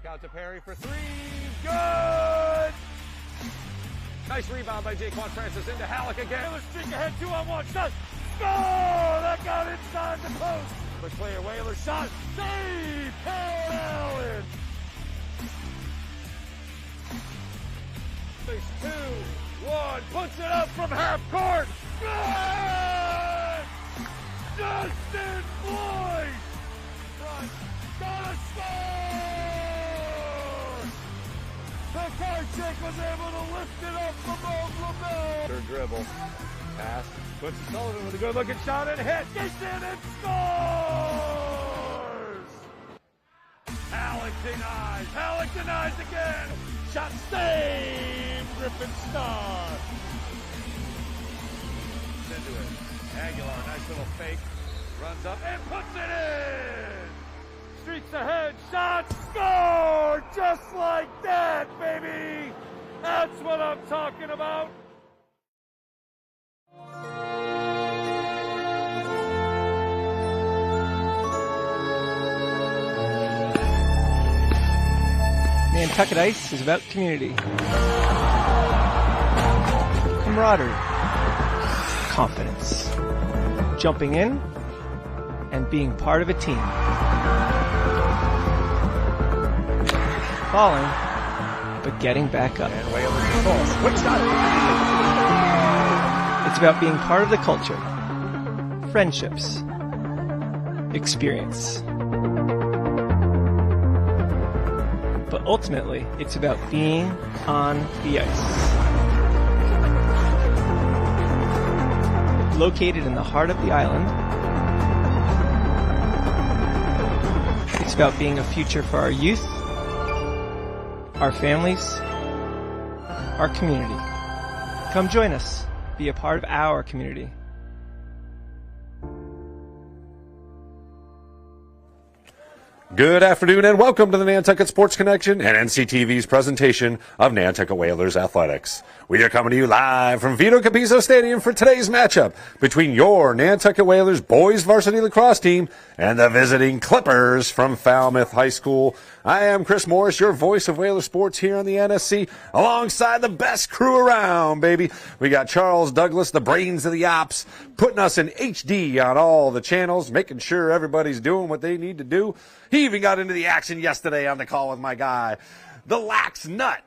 Back out to Perry for three. Good! Nice rebound by Jaquan Francis into Halleck again. Whalers streak ahead, 2-on-1. Shot! Score! That got inside the post. Push player Whalers shot. Save! Paul Allen! 2-1. Puts it up from half court. Good! Justin Floyd! Front. Gotta score! Pekarczyk was able to lift it up above LaBelle. Third dribble. Pass. Puts Sullivan with a good looking shot and hit. Gets in and scores! Halleck denies. Halleck denies again. Shot saved. Griffin Starr. Into it. Aguilar, nice little fake. Runs up and puts it in. Streaks ahead. Shot. Score! Just like that, baby. That's what I'm talking about. Nantucket Ice is about community, camaraderie, confidence, jumping in, and being part of a team. Falling, but getting back up. And Whalers falls. Quick shot. It's about being part of the culture, friendships, experience. But ultimately, it's about being on the ice. Located in the heart of the island, it's about being a future for our youth, our families, our community. Come join us. Be a part of our community. Good afternoon and welcome to the Nantucket Sports Connection and NCTV's presentation of Nantucket Whalers Athletics. We are coming to you live from Vito Capizzo Stadium for today's matchup between your Nantucket Whalers boys varsity lacrosse team and the visiting Clippers from Falmouth High School. I am Chris Morris, your voice of Whaler sports here on the NSC, alongside the best crew around, baby. We got Charles Douglas, the brains of the ops, putting us in HD on all the channels, making sure everybody's doing what they need to do. He even got into the action yesterday on the call with my guy, the Lax Nut,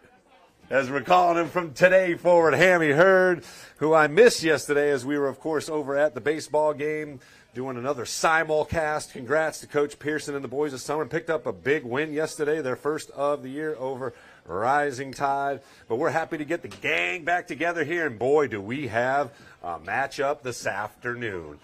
as we're calling him from today forward, Hammy Hurd, who I missed yesterday as we were, of course, over at the baseball game doing another simulcast. Congrats to Coach Pearson and the boys of Summer. Picked up a big win yesterday, their first of the year over Rising Tide. But we're happy to get the gang back together here, and boy, do we have a matchup this afternoon.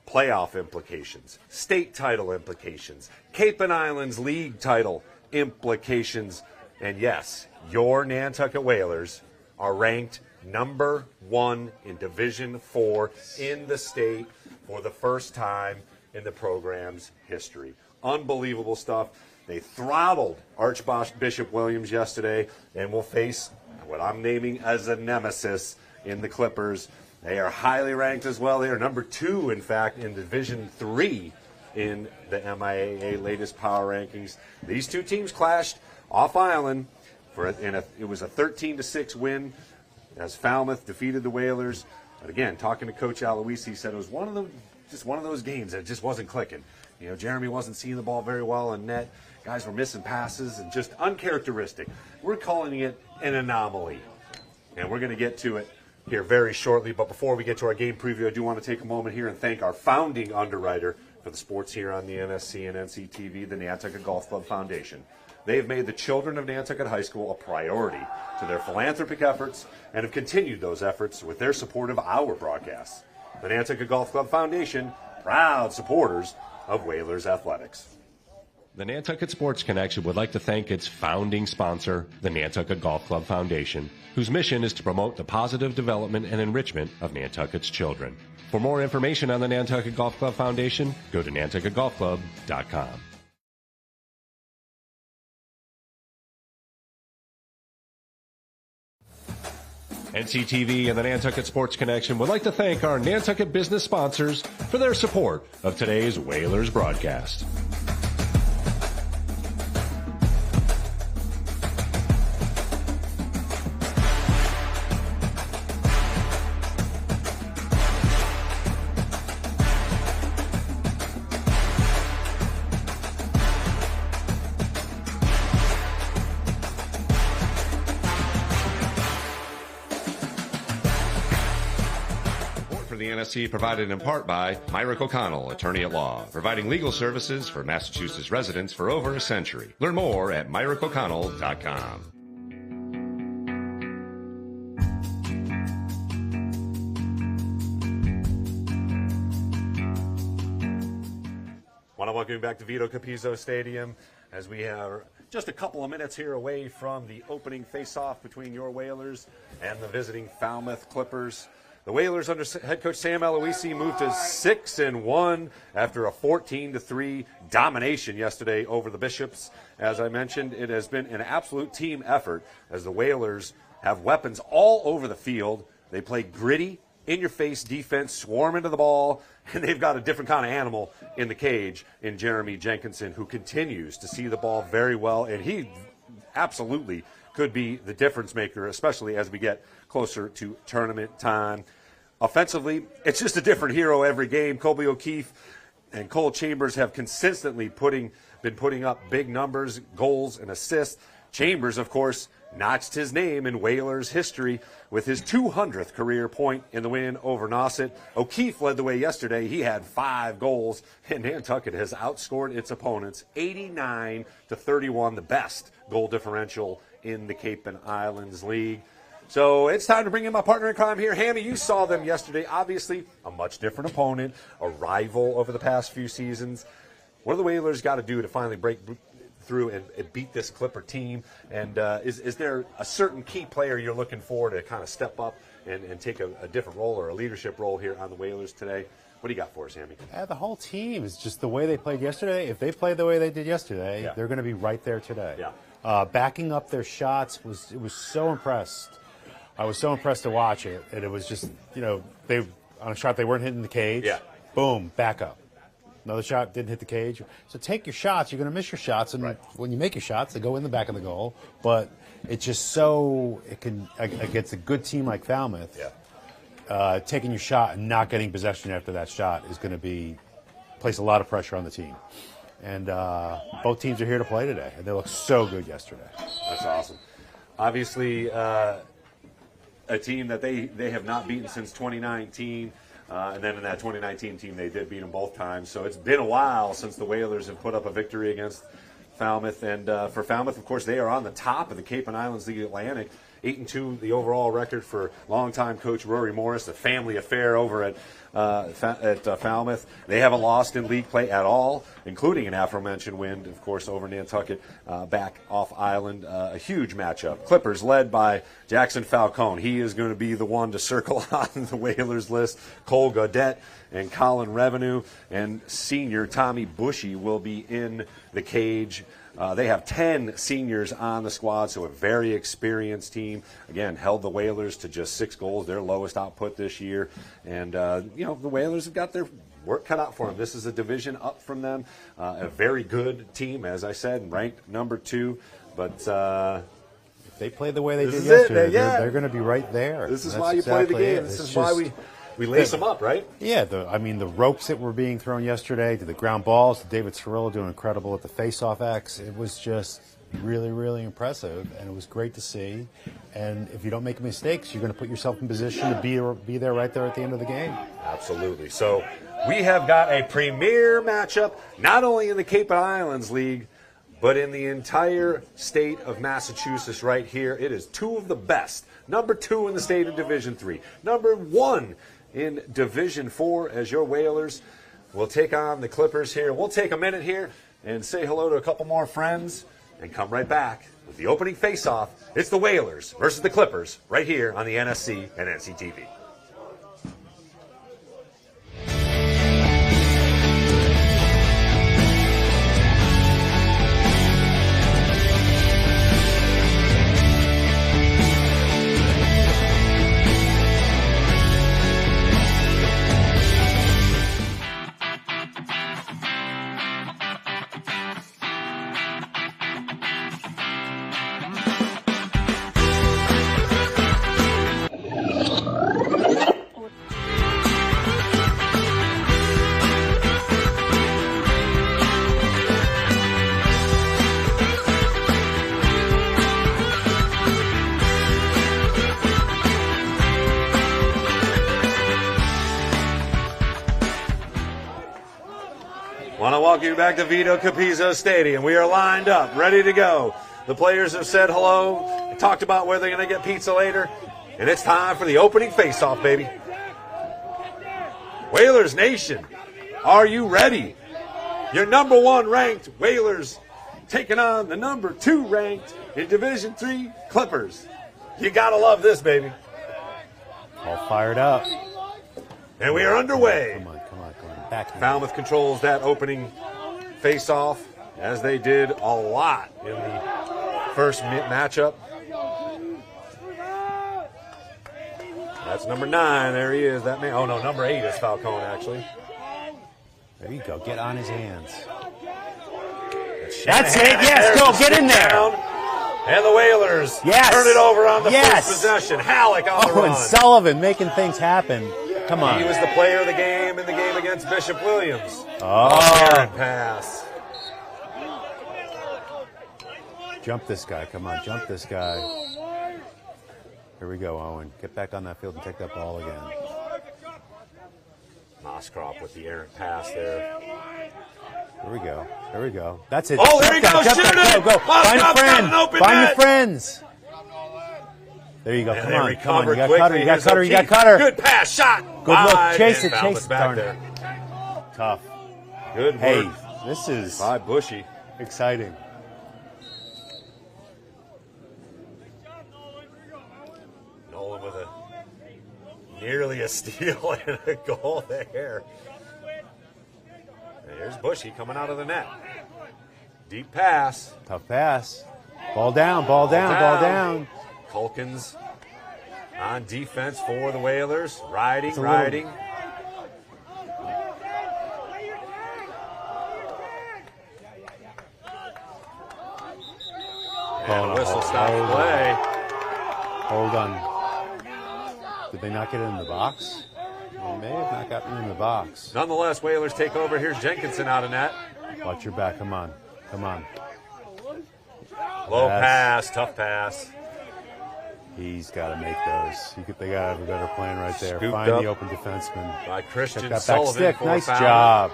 Playoff implications, state title implications, Cape and Islands League title implications, and yes, your Nantucket Whalers are ranked number 1 in Division 4 in the state for the first time in the program's history. Unbelievable stuff. They throttled Archbishop Williams yesterday and will face what I'm naming as a nemesis in the Clippers. They are highly ranked as well. They are number 2, in fact, in Division 3 in the MIAA latest power rankings. These two teams clashed off island it was a 13-6 win as Falmouth defeated the Whalers. But again, talking to Coach Aloisi, he said it was one of those games that just wasn't clicking. You know, Jeremy wasn't seeing the ball very well in net. Guys were missing passes and just uncharacteristic. We're calling it an anomaly, and we're going to get to it here very shortly. But before we get to our game preview, I do want to take a moment here and thank our founding underwriter for the sports here on the NSC and NCTV, the Nantucket Golf Club Foundation. They've made the children of Nantucket High School a priority to their philanthropic efforts and have continued those efforts with their support of our broadcasts. The Nantucket Golf Club Foundation, proud supporters of Whalers Athletics. The Nantucket Sports Connection would like to thank its founding sponsor, the Nantucket Golf Club Foundation, whose mission is to promote the positive development and enrichment of Nantucket's children. For more information on the Nantucket Golf Club Foundation, go to nantucketgolfclub.com. NCTV and the Nantucket Sports Connection would like to thank our Nantucket business sponsors for their support of today's Whalers broadcast. NSC provided in part by Myrick O'Connell, attorney at law, providing legal services for Massachusetts residents for over a century. Learn more at myrickoconnell.com. Want to welcome you back to Vito Capizzo Stadium as we are just a couple of minutes here away from the opening face-off between your Whalers and the visiting Falmouth Clippers. The Whalers under head coach Sam Aloisi moved to 6-1 after a 14-3 domination yesterday over the Bishops. As I mentioned, it has been an absolute team effort as the Whalers have weapons all over the field. They play gritty, in-your-face defense, swarm into the ball, and they've got a different kind of animal in the cage in Jeremy Jenkinson, who continues to see the ball very well, and he absolutely could be the difference maker, especially as we get closer to tournament time. Offensively, it's just a different hero every game. Colby O'Keefe and Cole Chambers have consistently been putting up big numbers, goals, and assists. Chambers, of course, notched his name in Whalers history with his 200th career point in the win over Nauset. O'Keefe led the way yesterday. He had 5 goals, and Nantucket has outscored its opponents 89-31, the best goal differential in the Cape and Islands League. So it's time to bring in my partner in crime here. Hammy, you saw them yesterday. Obviously, a much different opponent, a rival over the past few seasons. What do the Whalers got to do to finally break through and beat this Clipper team? And is there a certain key player you're looking for to kind of step up and take a different role or a leadership role here on the Whalers today? What do you got for us, Hammy? The whole team is just the way they played yesterday. If they played the way they did yesterday, they're going to be right there today. Yeah. Backing up their shots it was so impressed. I was so impressed to watch it, and it was just, they on a shot they weren't hitting the cage. Yeah. Boom, back up. Another shot didn't hit the cage. So take your shots. You're going to miss your shots, and when you make your shots, they go in the back of the goal. But it's just so against a good team like Falmouth. Yeah. Taking your shot and not getting possession after that shot is going to place a lot of pressure on the team. And both teams are here to play today, and they look so good yesterday. That's awesome. Obviously, a team that they have not beaten since 2019. And then in that 2019 team, they did beat them both times. So it's been a while since the Whalers have put up a victory against Falmouth. And for Falmouth, of course, they are on the top of the Cape and Islands League Atlantic. 8-2, the overall record for longtime coach Rory Morris, a family affair over at Falmouth. They haven't lost in league play at all, including an aforementioned win, of course, over Nantucket back off island. A huge matchup. Clippers led by Jackson Falcone. He is going to be the one to circle on the Whalers list. Cole Gaudette and Colin Revenue and senior Tommy Bushy will be in the cage. They have 10 seniors on the squad, so a very experienced team. Again, held the Whalers to just 6 goals, their lowest output this year. And, the Whalers have got their work cut out for them. This is a division up from them. A very good team, as I said, ranked number 2. But if they play the way they did yesterday, they're going to be right there. This is why you play the game. This is why we lace them up, right? Yeah, the ropes that were being thrown yesterday, to the ground balls, to David Cirillo doing incredible at the face-off X. It was just really, really impressive, and it was great to see. And if you don't make mistakes, you're going to put yourself in position to be there right there at the end of the game. Absolutely. So we have got a premier matchup, not only in the Cape and Islands League, but in the entire state of Massachusetts right here. It is 2 of the best. Number 2 in the state of Division 3. Number 1 in Division 4 as your Whalers will take on the Clippers here. We'll take a minute here and say hello to a couple more friends and come right back with the opening face-off. It's the Whalers versus the Clippers right here on the NSC and NCTV. welcome you back to Vito Capizzo Stadium. We are lined up, ready to go. The players have said hello, talked about where they're going to get pizza later, and it's time for the opening face-off, baby. Whalers Nation, are you ready? Your number 1 ranked Whalers taking on the number 2 ranked in Division III Clippers. You got to love this, baby. All fired up. And we are underway. Come on. Back. Falmouth controls that opening face-off, as they did a lot in the first matchup. That's number 9. There he is. That man. Oh no, number 8 is Falcone actually. There you go. Get on his hands. That's it. Yes, go get in there. And the Whalers turn it over on the first possession. Halleck on the run. And Sullivan making things happen. Come on. He was the player of the game in the game against Bishop Williams. Oh. Pass. Jump this guy. Come on, jump this guy. Here we go, Owen. Get back on that field and take that ball again. Moskroff with the errant pass there. Here we go. There we go. That's it. Oh, there he goes. Shoot it. Go. Find a friend. Find your friends. There you go. And Come on. You got Cutter. You got Cutter. You got Cutter. Good pass. Shot. Good look. Chase it. Back there. Tough. Good work. Hey, this is by Bushy. Exciting. Nolan with nearly a steal and a goal there. And here's Bushy coming out of the net. Deep pass. Tough pass. Ball down. Ball down. Culkins on defense for the Whalers. Riding. And whistle stop play. Hold on. Did they not get it in the box? They may have not gotten in the box. Nonetheless, Whalers take over. Here's Jenkinson out of net. Watch your back. Come on. Low pass. Tough pass. He's got to make those. They got to have a better plan right there. Scooped Find up the open defenseman. By Christian Check that Sullivan. back stick. Nice foul. job.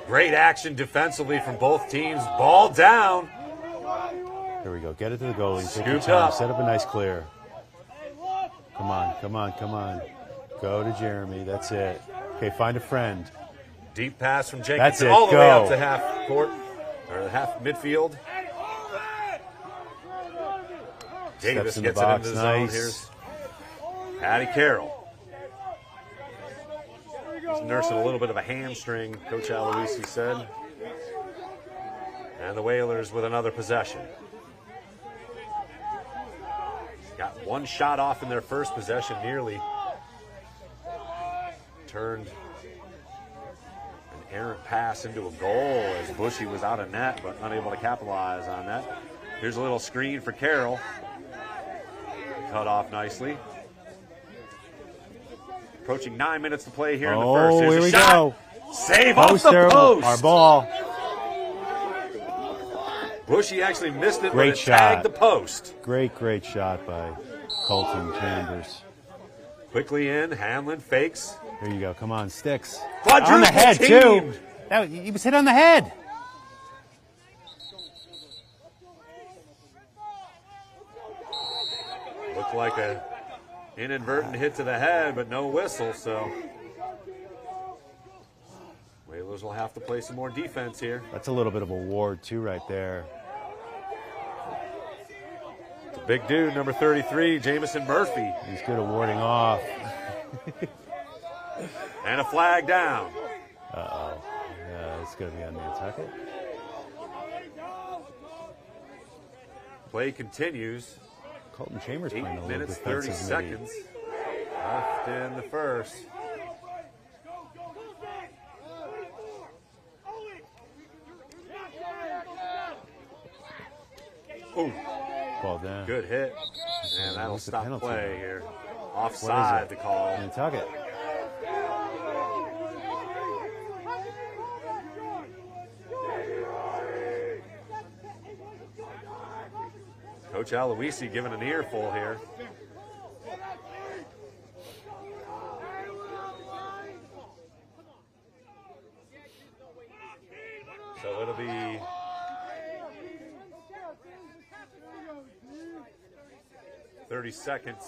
Great action defensively from both teams. Ball down. Here we go. Get it to the goalie. Take your Scooped time. up. Set up a nice clear. Come on. Go to Jeremy. That's it. Okay, find a friend. Deep pass from Jenkinson. That's it. All the Go. way up to half court, or the half midfield. Davis in the gets box. it into the zone. Nice. Here's Patty Carroll. He's nursing a little bit of a hamstring, Coach Aloisi said. And the Whalers with another possession. Got one shot off in their first possession, nearly turned an errant pass into a goal as Bushy was out of net but unable to capitalize on that. Here's a little screen for Carroll. Cut off nicely. Approaching 9 minutes to play here in the first. Here's here a we shot. go. Save off the post. Our ball. Bushy actually missed it, Great but it shot. tagged the post. Great shot by Colton Chambers. Quickly in, Hanlon fakes. There you go. Come on, sticks. Quadruple on the head, team. too. He was hit on the head. Looked like a inadvertent hit to the head, but no whistle, so Whalers will have to play some more defense here. That's a little bit of a ward, too, right there. It's a big dude, number 33, Jamison Murphy. He's good at warding off. And a flag down. Uh-oh. It's going to be on Nantucket. Play continues. Colton Chambers 8 playing a little minutes, 30 defensive seconds left in the first. Ooh, Ball down. good hit. And that'll What's the stop penalty play now? here. What is Offside it? the call. Nantucket. Coach Aloisi giving an earful here. So it'll be 30 seconds.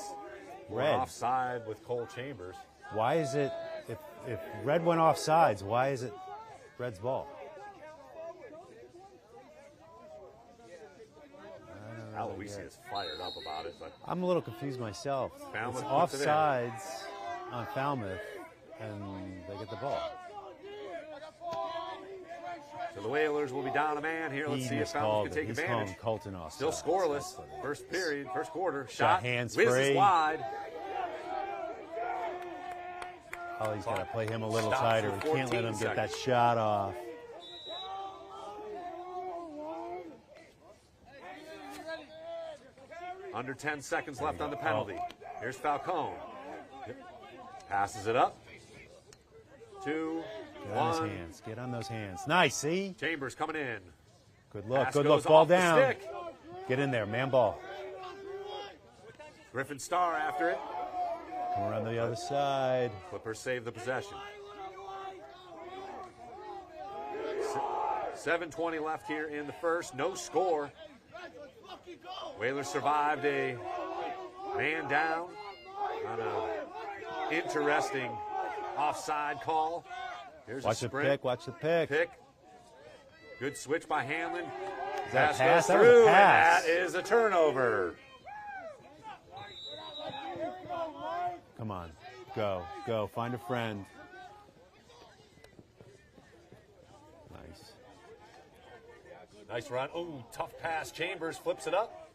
We're Red. offside with Cole Chambers. Why is it, if Red went off sides, why is it Red's ball? Aloisi is fired up about it, but I'm a little confused myself. Falmouth It's puts it in. offsides on Falmouth, and they get the ball. so the Whalers will be down a man here. Let's see if Falmouth can take advantage. He's calling Colton off. Still scoreless. First period, first quarter. Got Shot. hands Whizzes free. wide. Oh, he's got to play him a little Stops tighter. with We can't let 14 him get that seconds. shot off. Under 10 seconds left on the penalty. Here's Falcone. Passes it up. 2, Get on 1. his hands. Get on those hands. Nice, see? Chambers coming in. Good look. Pass Good goes look. Ball off the down. stick. Get in there. Man ball. Griffin Starr after it. Come around the other side. Clippers save the possession. 7:20 left here in the first. No score. Whalers survived a man down on an interesting offside call. Here's Watch a the sprint. pick. Watch the pick. Good switch by Hanlon. Is that a Pass pass? goes That was a through, and pass. that is a turnover. Come on. Go. Go. Find a friend. Nice. Nice run. Oh, tough pass. Chambers flips it up.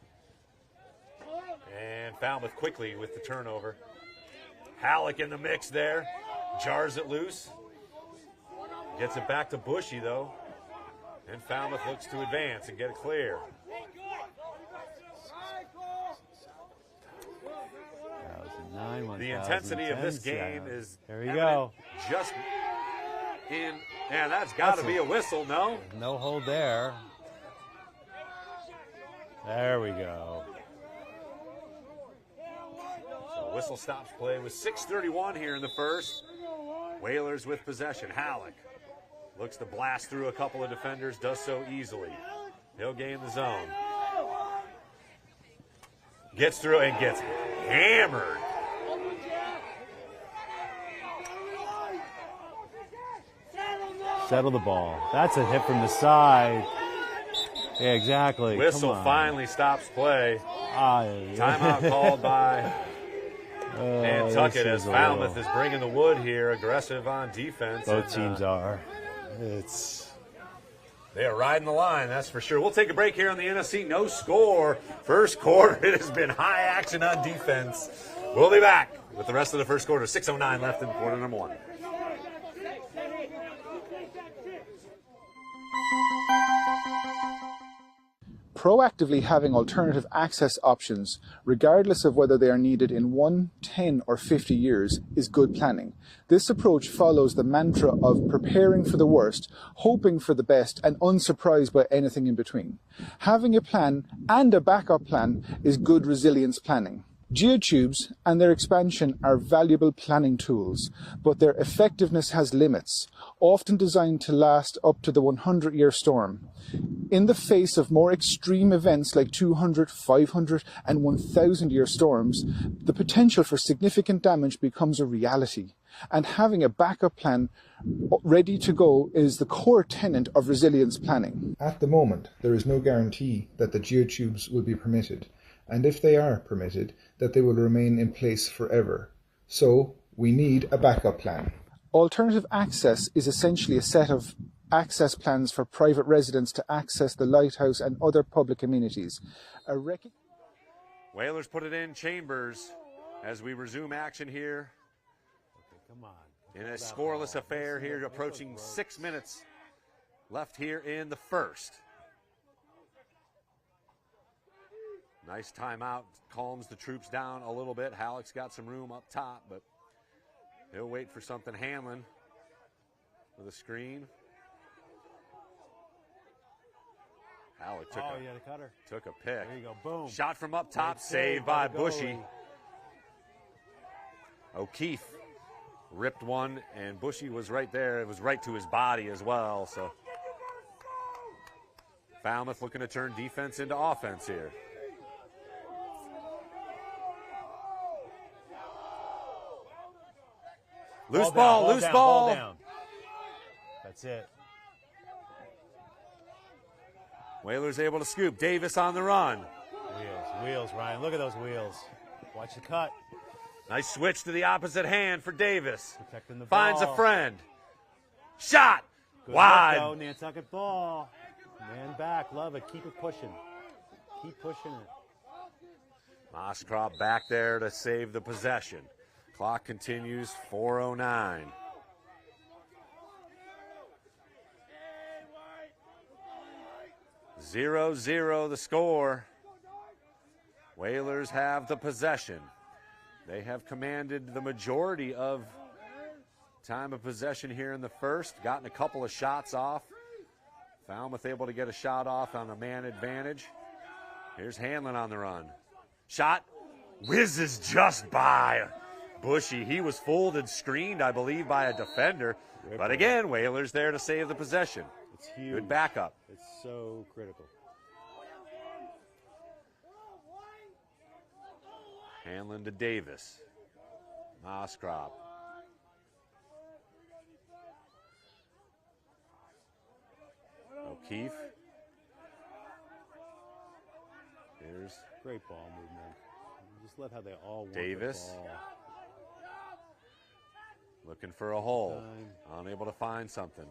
And Falmouth quickly with the turnover. Halleck in the mix there. Jars it loose. Gets it back to Bushy, though. And Falmouth looks to advance and get it clear. 1009, The intensity of this 1010. game is There you evident go. just in, and that's got to That's be a whistle, no? No hold there. There we go. So whistle stops play with 6:31 here in the first. Whalers with possession. Halleck looks to blast through a couple of defenders, does so easily. He'll gain the zone. Gets through and gets hammered. Settle the ball. That's a hit from the side. Yeah, exactly. Whistle Come on. finally stops play. Yeah. Timeout called by Nantucket this as is a Falmouth little- is bringing the wood here, aggressive on defense. Both and, teams are. It's They are riding the line, that's for sure. We'll take a break here on the NFC. No score. First quarter, it has been high action on defense. We'll be back with the rest of the first quarter. 6:09 left in quarter number one. Proactively having alternative access options, regardless of whether they are needed in 1, 10 or 50 years, is good planning. This approach follows the mantra of preparing for the worst, hoping for the best, and unsurprised by anything in between. Having a plan and a backup plan is good resilience planning. Geotubes and their expansion are valuable planning tools, but their effectiveness has limits, often designed to last up to the 100-year storm. In the face of more extreme events like 200, 500 and 1,000-year storms, the potential for significant damage becomes a reality, and having a backup plan ready to go is the core tenet of resilience planning. At the moment, there is no guarantee that the geotubes will be permitted, and if they are permitted, that they will remain in place forever. So, we need a backup plan. Alternative access is essentially a set of access plans for private residents to access the lighthouse and other public amenities. Whalers put it in. Chambers as we resume action here come on. in a scoreless affair here, approaching 6 minutes left here in the first. Nice timeout, calms the troops down a little bit. Halleck's got some room up top, but he'll wait for something. Hanlon with a screen. Halleck took You had a cutter. a pick. There you go. Boom. Shot from up top, Great saved save by by the Bushy. goalie. O'Keefe ripped one, and Bushy was right there. It was right to his body as well. So Falmouth looking to turn defense into offense here. Loose ball, loose ball. Ball down. That's it. Whalers able to scoop. Davis on the run. Wheels, Ryan. Look at those wheels. Watch the cut. Nice switch to the opposite hand for Davis. Protecting the Finds ball. a friend. Shot. Good Wide. Look, though. Nantucket ball. Man back. Love it. Keep it pushing. Keep pushing it. Moskrop back there to save the possession. Clock continues, 4:09. Zero, zero the score. Whalers have the possession. They have commanded the majority of time of possession here in the first, gotten a couple of shots off. Falmouth able to get a shot off on a man advantage. Here's Hanlon on the run. Shot whizzes just by Bushy. He was fooled and screened, I believe, by a defender. But again, Whalers there to save the possession. It's huge. Good backup. It's so critical. Hanlon to Davis. Moskrop. O'Keefe. Here's Great ball movement. Just love how they all work Davis. the ball. Looking for a hole. Unable to find something.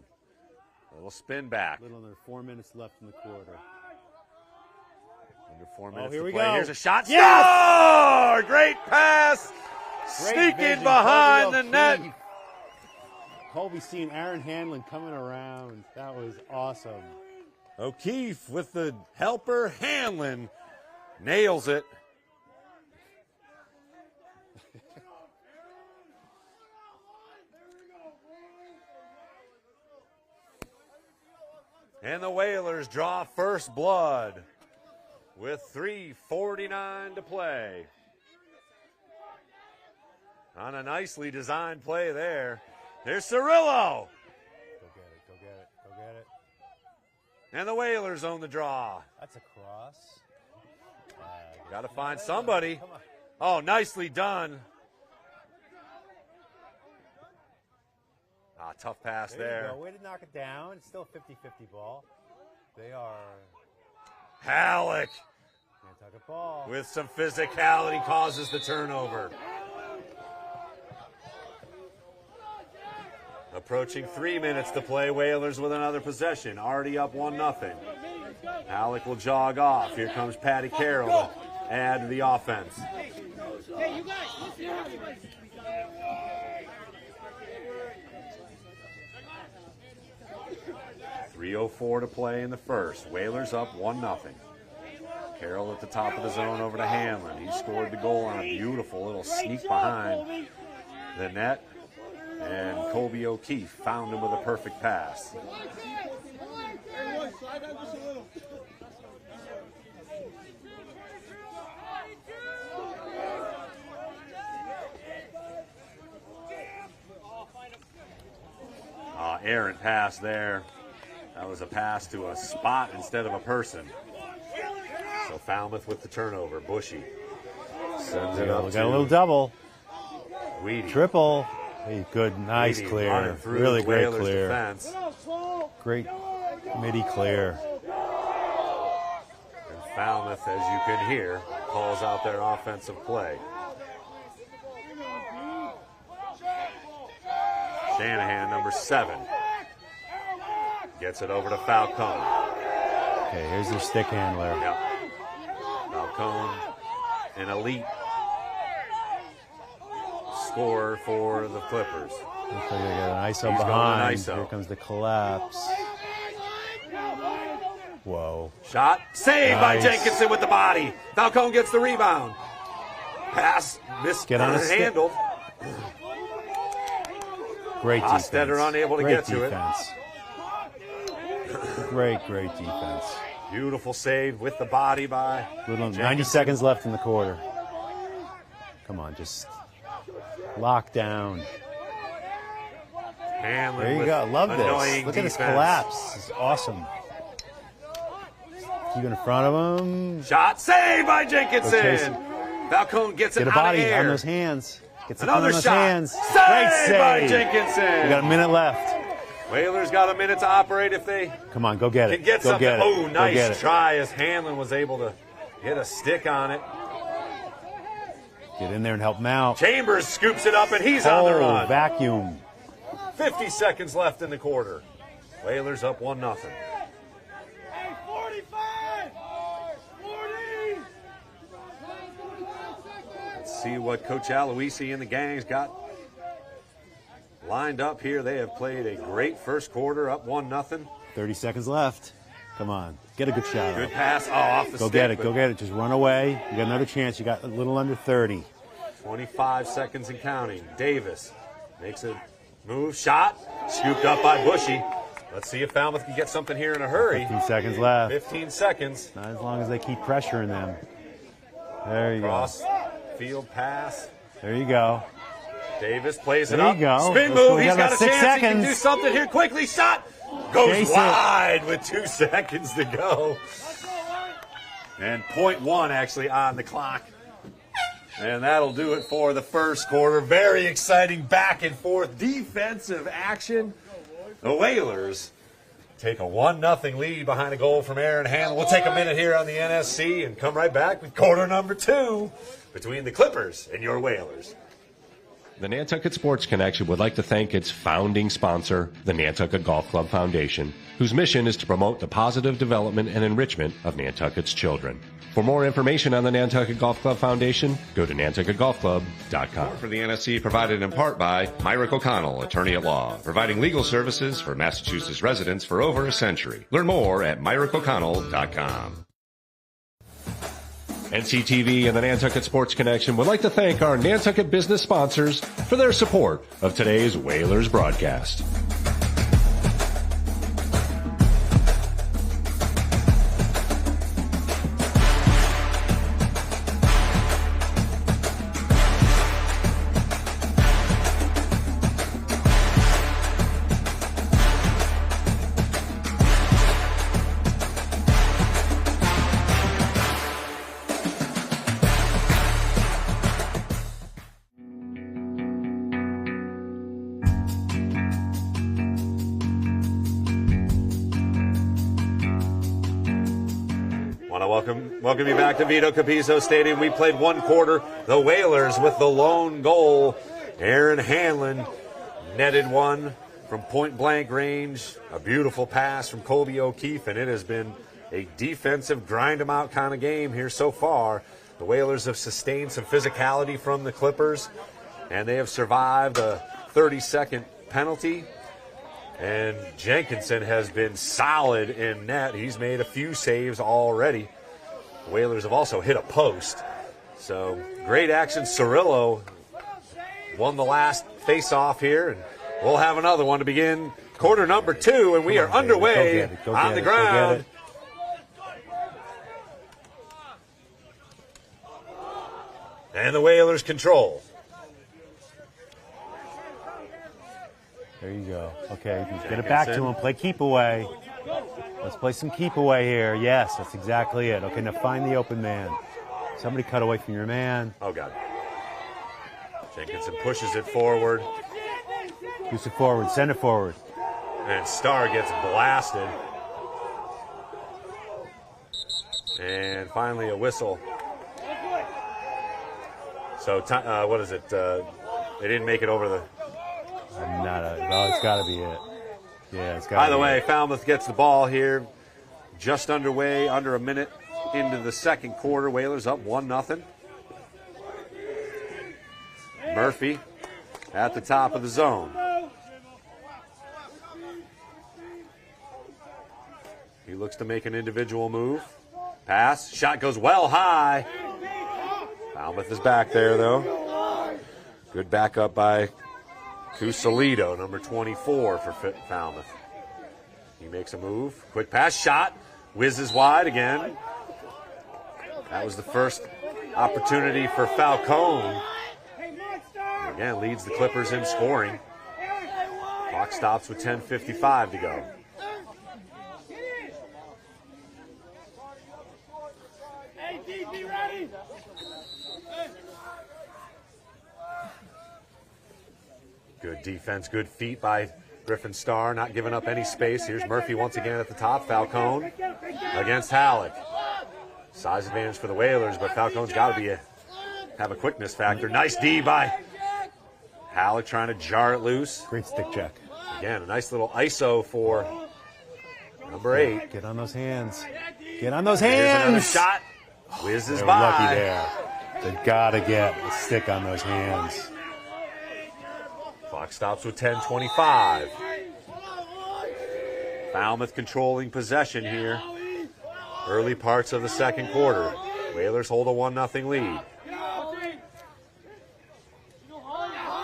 A little spin back. Little under 4 minutes left in the quarter. Under 4 minutes here to we play. go. Here's a shot. Yes! Score! Great pass. Great Sneaking vision. behind the Colby net. O'Keefe. Colby seeing Aaron Hanlon coming around. That was awesome. O'Keefe with the helper. Hanlon nails it. And the Whalers draw first blood with 3:49 to play. On a nicely designed play there. There's Cirillo. Go get it, go get it, go get it. And the Whalers own the draw. That's a cross. Got to find somebody. Come on. Oh, nicely done. Ah, tough pass there. You go. Way to knock it down. It's still a 50-50 ball. They are Halleck Nantucket ball. with some physicality causes the turnover. Approaching 3 minutes to play. Whalers with another possession. Already up 1-0. Halleck will jog off. Here comes Patty Carroll to add to the offense. Hey, you guys, 3:04 to play in the first. Whalers up 1-0. Carroll at the top of the zone over to Hanlon. He scored the goal on a beautiful little sneak behind the net. And Colby O'Keefe found him with a perfect pass. Errant pass there. That was a pass to a spot instead of a person. So Falmouth with the turnover. Bushy sends it up We to got a little double. Weedy. Triple. Hey, good, nice Weedy clear. running through Really the great Whalers clear. defense. Great midi clear. And Falmouth, as you can hear, calls out their offensive play. Shanahan, number 7, gets it over to Falcone. Okay, here's their stick handler. Yep. Falcone, an elite scorer for the Clippers. Looks like they got an ISO He's going behind. ISO. Here comes the collapse. Whoa. Shot, saved by Nice. Jenkinson with the body. Falcone gets the rebound. Pass, Get on a stick. mishandled. Great defense. Hostetter unable to Great get to it. defense. Great defense. Beautiful save with the body by Little 90 Jenkinson. seconds left in the quarter. Come on, just lock down. Hanlon There you with go. Love annoying this. Look at this defense. collapse. This is awesome. Keep it in front of him. Shot saved by Jenkinson. Falcone gets it Get a out body of air. on those hands. Gets it Another on those shot. hands. Saved Great save by Jenkinson. We got a minute left. Whalers got a minute to operate if they Come on, go get it. can get go something. get it. Oh, Go nice get it. try as Hanlon was able to get a stick on it. Get in there and help him out. Chambers scoops it up, and he's on the run. Vacuum. 50 seconds left in the quarter. Whalers up 1-0. Hey, 45! 40! Let's see what Coach Aloisi and the gang's got lined up here. They have played a great first quarter, up 1-0. 30 seconds left. Come on. Get a good shot. Good pass. Oh, off the Go stick. get it. but Go get it. Just run away. You got another chance. You got a little under 30. 25 seconds and counting. Davis makes a move. Shot. Scooped up by Bushy. Let's see if Falmouth can get something here in a hurry. 15 seconds left. 15 seconds. Not as long as they keep pressuring them. There you Cross field pass. go. There you go. Davis plays it There up. you go. Spin Let's go. move. We He's got got a about 6 chance. He can seconds. do something here quickly. Shot. Goes Chase it. wide with 2 seconds to go. And .1 actually on the clock. And that'll do it for the first quarter. Very exciting back and forth defensive action. The Whalers take a 1-0 lead behind a goal from Aaron Hanlon. We'll take a minute here on the NSC and come right back with quarter number 2 between the Clippers and your Whalers. The Nantucket Sports Connection would like to thank its founding sponsor, the Nantucket Golf Club Foundation, whose mission is to promote the positive development and enrichment of Nantucket's children. For more information on the Nantucket Golf Club Foundation, go to nantucketgolfclub.com. For the NSC provided in part by Myrick O'Connell, attorney at law, providing legal services for Massachusetts residents for over a century. Learn more at myrickoconnell.com. NCTV and the Nantucket Sports Connection would like to thank our Nantucket business sponsors for their support of today's Whalers broadcast. Welcome you back to Vito Capizzo Stadium. We played one quarter. The Whalers with the lone goal. Aaron Hanlon netted one from point-blank range. A beautiful pass from Colby O'Keefe, and it has been a defensive grind-em-out kind of game here so far. The Whalers have sustained some physicality from the Clippers, and they have survived a 30-second penalty. And Jenkinson has been solid in net. He's made a few saves already. The Whalers have also hit a post. So great action. Cirillo won the last face-off here, and we'll have another one to begin quarter number 2, and we are underway on the ground. And the Whalers control. There you go. Okay, get it back to him. Play keep away. Let's play some keep away here. Yes, that's exactly it. Okay, now find the open man. Somebody cut away from your man. Oh, God. Jenkinson pushes it forward. Push it forward. Send it forward. And Starr gets blasted. And finally a whistle. So, what is it? They didn't make it over the... Oh, it's got to be it. Yeah, it's got to be By the way, Falmouth gets the ball here. Just underway, under a minute into the second quarter. Whalers up 1-0. Murphy at the top of the zone. He looks to make an individual move. Pass. Shot goes well high. Falmouth is back there, though. Good backup by Cusolito, number 24 for Falmouth. He makes a move. Quick pass. Shot. Whizzes wide again. That was the first opportunity for Falcone. Again, leads the Clippers in scoring. Clock stops with 10:55 to go. defense, good feet by Griffin Starr, not giving up any space. Here's Murphy once again at the top. Falcone against Halleck. Size advantage for the Whalers, but Falcone's got to have a quickness factor. Nice D by Halleck trying to jar it loose. Great stick check. Again, a nice little ISO for number 8. Get on those hands. Get on those Here's another hands. shot. Whizzes They were by. lucky there. They've got to get a stick on those hands. Clock stops with 10:25. Falmouth controlling possession here. Early parts of the second quarter. Whalers hold a 1-0 lead.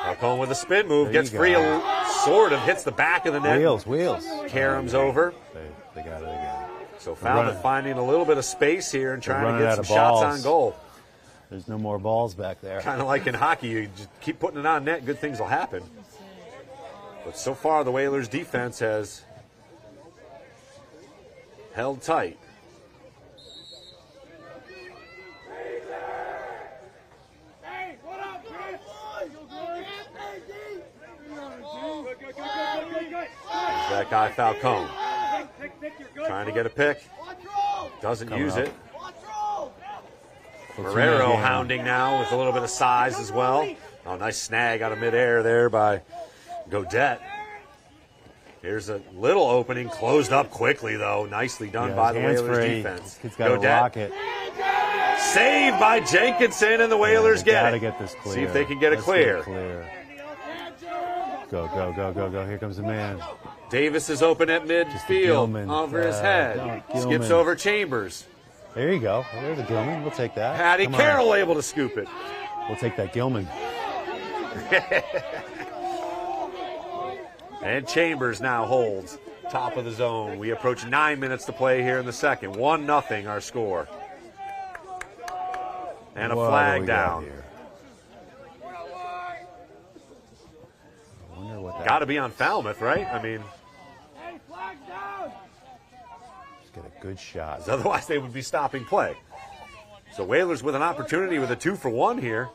Falcone with a spin move, There gets you free, go. sort of hits the back of the net. Wheels. Karams over. They got it again. So Falmouth finding a little bit of space here and trying to running get out some of shots balls. on goal. There's no more balls back there. Kind of like in hockey, you just keep putting it on net, good things will happen. But so far, the Whalers' defense has held tight. There's that guy Falcone trying to get a pick, doesn't use it. Marrero hounding now with a little bit of size as well. Oh, nice snag out of midair there by Godet. Here's a little opening, closed up quickly though. Nicely done by the Whalers defense. He's got to lock it. Saved by Jenkinson, and the Whalers get Gotta it. get this clear. See if they can get it Let's clear. Go, go, go, go, go. Here comes the man. Davis is open at midfield Gilman. over his head. Gilman. Skips over Chambers. There you go. There's a Gilman. We'll take that. Patty Come on. Carroll able to scoop it. We'll take that Gilman. And Chambers now holds top of the zone. We approach 9 minutes to play here in the second. 1-0 our score. And a What do flag we got down. here? I wonder what that Got to be on Falmouth, right? I mean, Just get a good shot. otherwise they would be stopping play. So Whalers with an opportunity with a 2-for-1 here.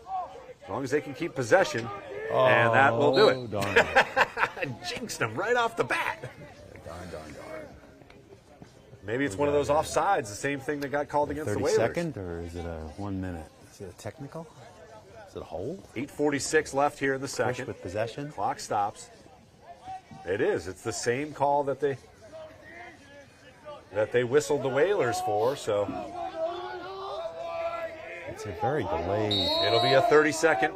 As long as they can keep possession. And that will do it. Darn. Jinxed them right off the bat. Darn. Maybe it's one of those offsides, the same thing that got called against the 30 Whalers. second, or is it a 1 minute? Is it a technical? Is it a hold? 8:46 left here in the Push second. with possession? Clock stops. It is. It's the same call that they whistled the Whalers for, so It's a very delayed. it'll be a 30-second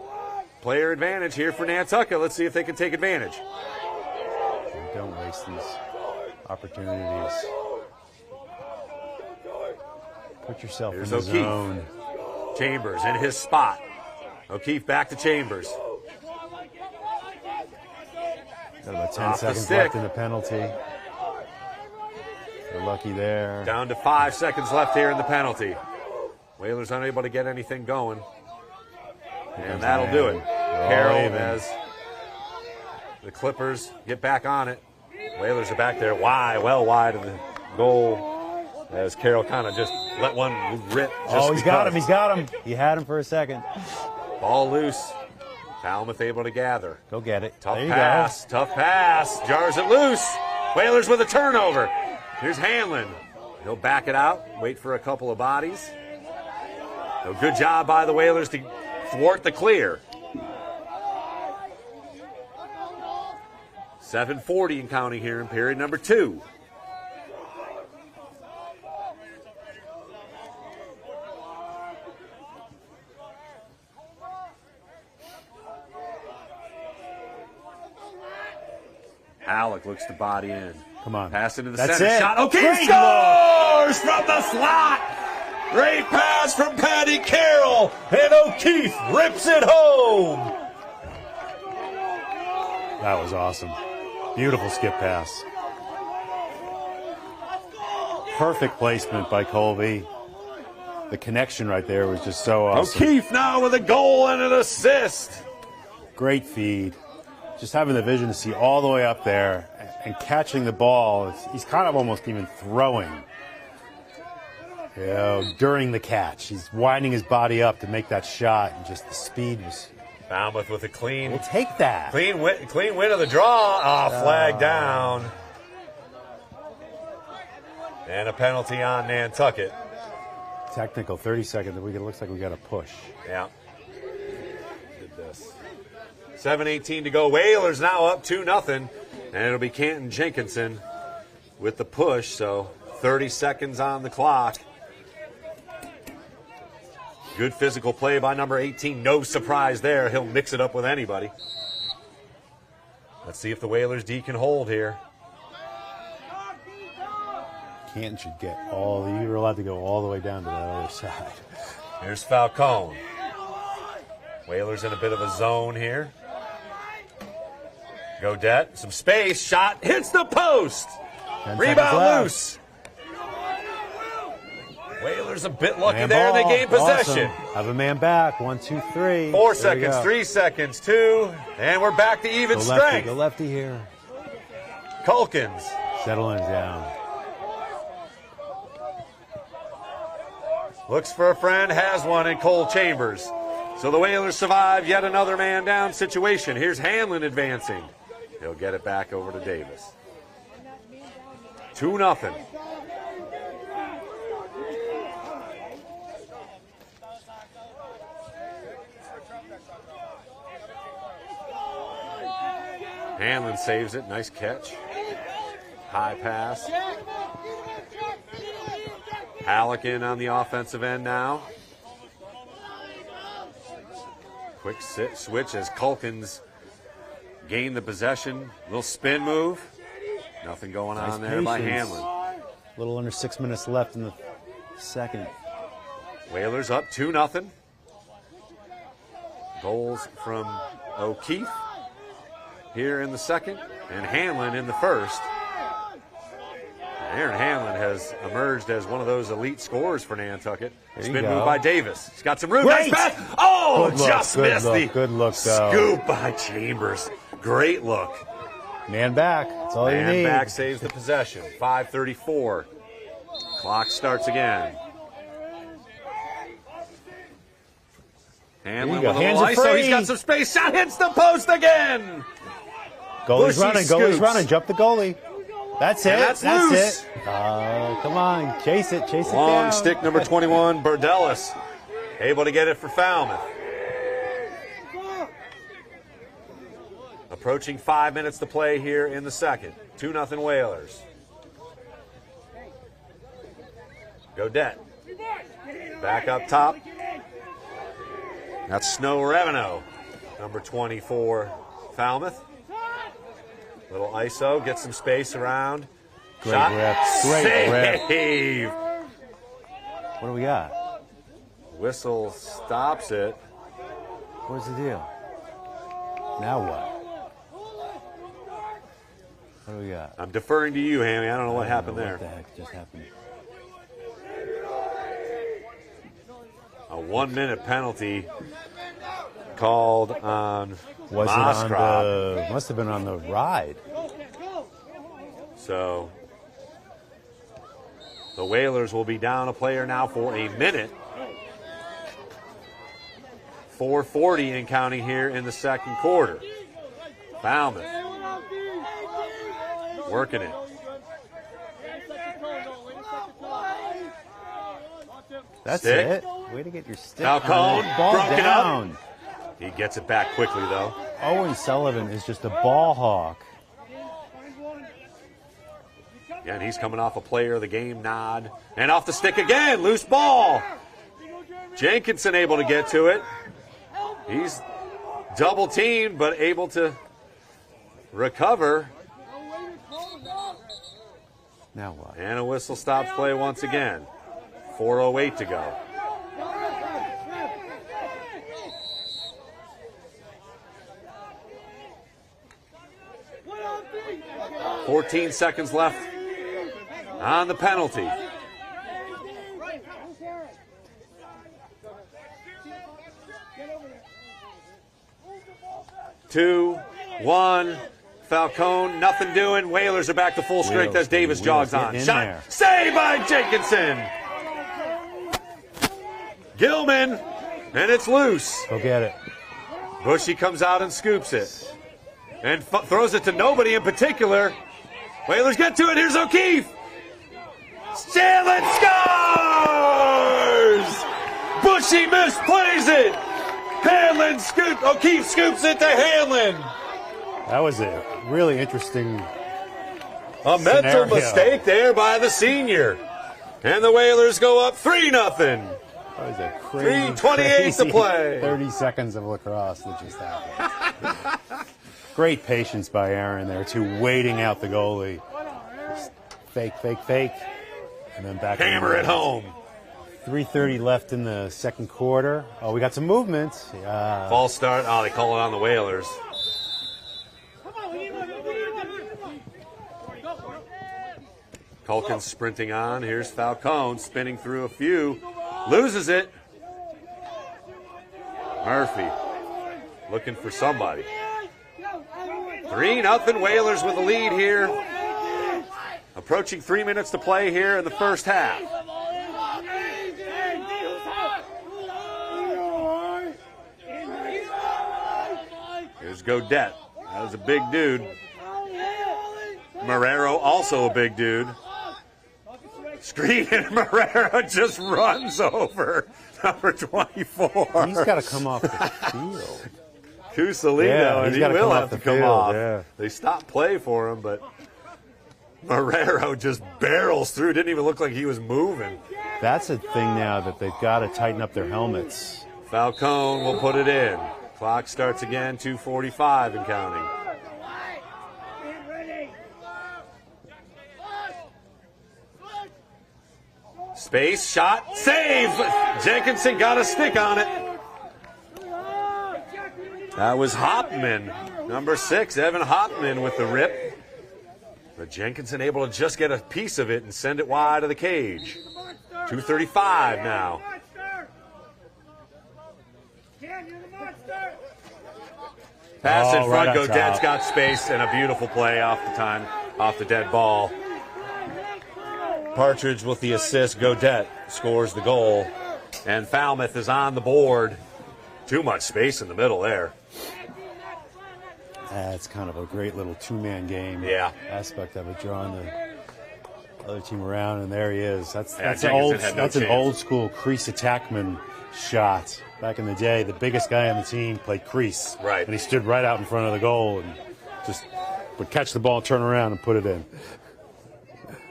player advantage here for Nantucket. Let's see if they can take advantage. Don't waste these opportunities. Put yourself Here's in the O'Keefe. zone. Chambers in his spot. O'Keefe back to Chambers. Got about 10 Off the seconds stick. left in the penalty. They're lucky there. Down to 5 seconds left here in the penalty. Whalers unable to get anything going. And that'll do it. Carroll even. as the Clippers get back on it. Whalers are back there wide, well wide of the goal as Carroll kind of just let one rip. Oh, he's got him. He's got him. He had him for a second. Ball loose. Falmouth able to gather. Go get it. Tough there you pass. Tough pass. Jars it loose. Whalers with a turnover. Here's Hanlon. He'll back it out. Wait for a couple of bodies. So good job by the Whalers to thwart the clear. 7:40 and counting here in period number 2. Halleck looks to body in. Come on. Pass into the That's center. it. Shot. O'Keefe Great scores from the slot. Great pass from Patty Carroll. And O'Keefe rips it home. That was awesome. Beautiful skip pass. Perfect placement by Colby. The connection right there was just so awesome. O'Keefe now with a goal and an assist. Great feed. Just having the vision to see all the way up there and catching the ball. He's kind of almost even throwing. You know, during the catch. He's winding his body up to make that shot, and just the speed was Falmouth with a clean. We'll take that. Clean win of the draw. Flag down. And a penalty on Nantucket. Technical, 30 seconds. It looks like we got a push. Yeah. Did this. 7:18 to go. Whalers now up 2-0. And it'll be Canton Jenkinson with the push. So 30 seconds on the clock. Good physical play by number 18. No surprise there. He'll mix it up with anybody. Let's see if the Whalers D can hold here. Canton should get you're allowed to go all the way down to that other side. Here's Falcone. Whalers in a bit of a zone here. Godette, some space, shot, hits the post. Rebound loose. Whalers a bit lucky there. They gain possession. Awesome. Have a man back. 1, 2, 3. 4 seconds, 3 seconds, 2. And we're back to even strength. Go lefty here. Culkins. Settling down. Looks for a friend, has one in Cole Chambers. So the Whalers survive yet another man down situation. Here's Hanlon advancing. He'll get it back over to Davis. 2-0. Hanlon saves it. Nice catch. High pass. Halligan on the offensive end now. Quick switch as Culkins gained the possession. Little spin move. Nothing going on there by Hanlon. A little under 6 minutes left in the second. Whalers up 2-0. Goals from O'Keefe here in the second and Hanlon in the first. Aaron Hanlon has emerged as one of those elite scorers for Nantucket. Spin move by Davis. He's got some room. Nice pass. Oh, just missed the good look, though. Scoop by Chambers. Great look. Man back. That's all you need. Man back saves the possession. 5:34. Clock starts again. Hanlon with a little ISO. He's got some space. Shot hits the post again. Goalie's running. Goalie's running. Jump the goalie. That's it. That's loose. It. Come on. Chase it. Chase it Long down. stick number 21, Burdelis. Able to get it for Falmouth. Approaching 5 minutes to play here in the second. 2-0 Whalers. Godette. Back up top. That's Snow Revenue. Number 24, Falmouth. Little ISO, get some space around. Great Shot. rep. Great Save. rep. What do we got? Whistle stops it. What's the deal? Now what? What do we got? I'm deferring to you, Hammy. I don't know what happened there. What the heck just happened? A 1 minute penalty called on Must have been on the ride. So the Whalers will be down a player now for a minute. 4:40 and counting here in the second quarter. Falmouth working it. That's Stick. it. Way to get your stick. Falcone ball broke down. it up. He gets it back quickly, though. Owen Sullivan is just a ball hawk. Again, he's coming off a player of the game nod. And off the stick again. Loose ball. Jenkinson able to get to it. He's double teamed, but able to recover. Now what? And a whistle stops play once again. 4:08 to go. $14 seconds left on the penalty. Two, one. Falcone, nothing doing. Whalers are back to full strength as Davis jogs on. Shot, there. saved by Jenkinson. Gilman, and it's loose. Go get it. Bushy comes out and scoops it. And throws it to nobody in particular. Whalers get to it. Here's O'Keefe. Shanlin scores! Bushy misplays it. O'Keefe scoops it to Hanlon. That was a really interesting mental mistake there by the senior. And the Whalers go up 3-0. That was a crazy 3:28 to play. 30 seconds of lacrosse that just happened. Great patience by Aaron there, too, waiting out the goalie. Just fake, and then back. Hammer it home. 3:30 left in the second quarter. Oh, we got some movement. False start. Oh, they call it on the Whalers. Culkin sprinting on. Here's Falcone spinning through a few. Loses it. Murphy looking for somebody. 3-0 Whalers with the lead here. Approaching 3 minutes to play here in the first half. Here's Godette. That was a big dude. Marrero, also a big dude. Screen, and Marrero just runs over number 24. He's got to come off the field. Cusalino, and he will have to come off. Yeah. They stopped play for him, but Marrero just barrels through. Didn't even look like he was moving. That's a thing now that they've got to tighten up their helmets. Falcone will put it in. Clock starts again, 2:45 and counting. Space, shot, save! Jenkinson got a stick on it. That was Hopman, number 6, Evan Hopman with the rip. But Jenkinson able to just get a piece of it and send it wide of the cage. 2:35 now. Pass in front, Godette's got space and a beautiful play off the dead ball. Partridge with the assist. Godette scores the goal. And Falmouth is on the board. Too much space in the middle there. That's kind of a great little two-man game aspect of it, drawing the other team around, and there he is. That's an old school crease attackman shot. Back in the day, the biggest guy on the team played crease. Right. And he stood right out in front of the goal and just would catch the ball, turn around, and put it in.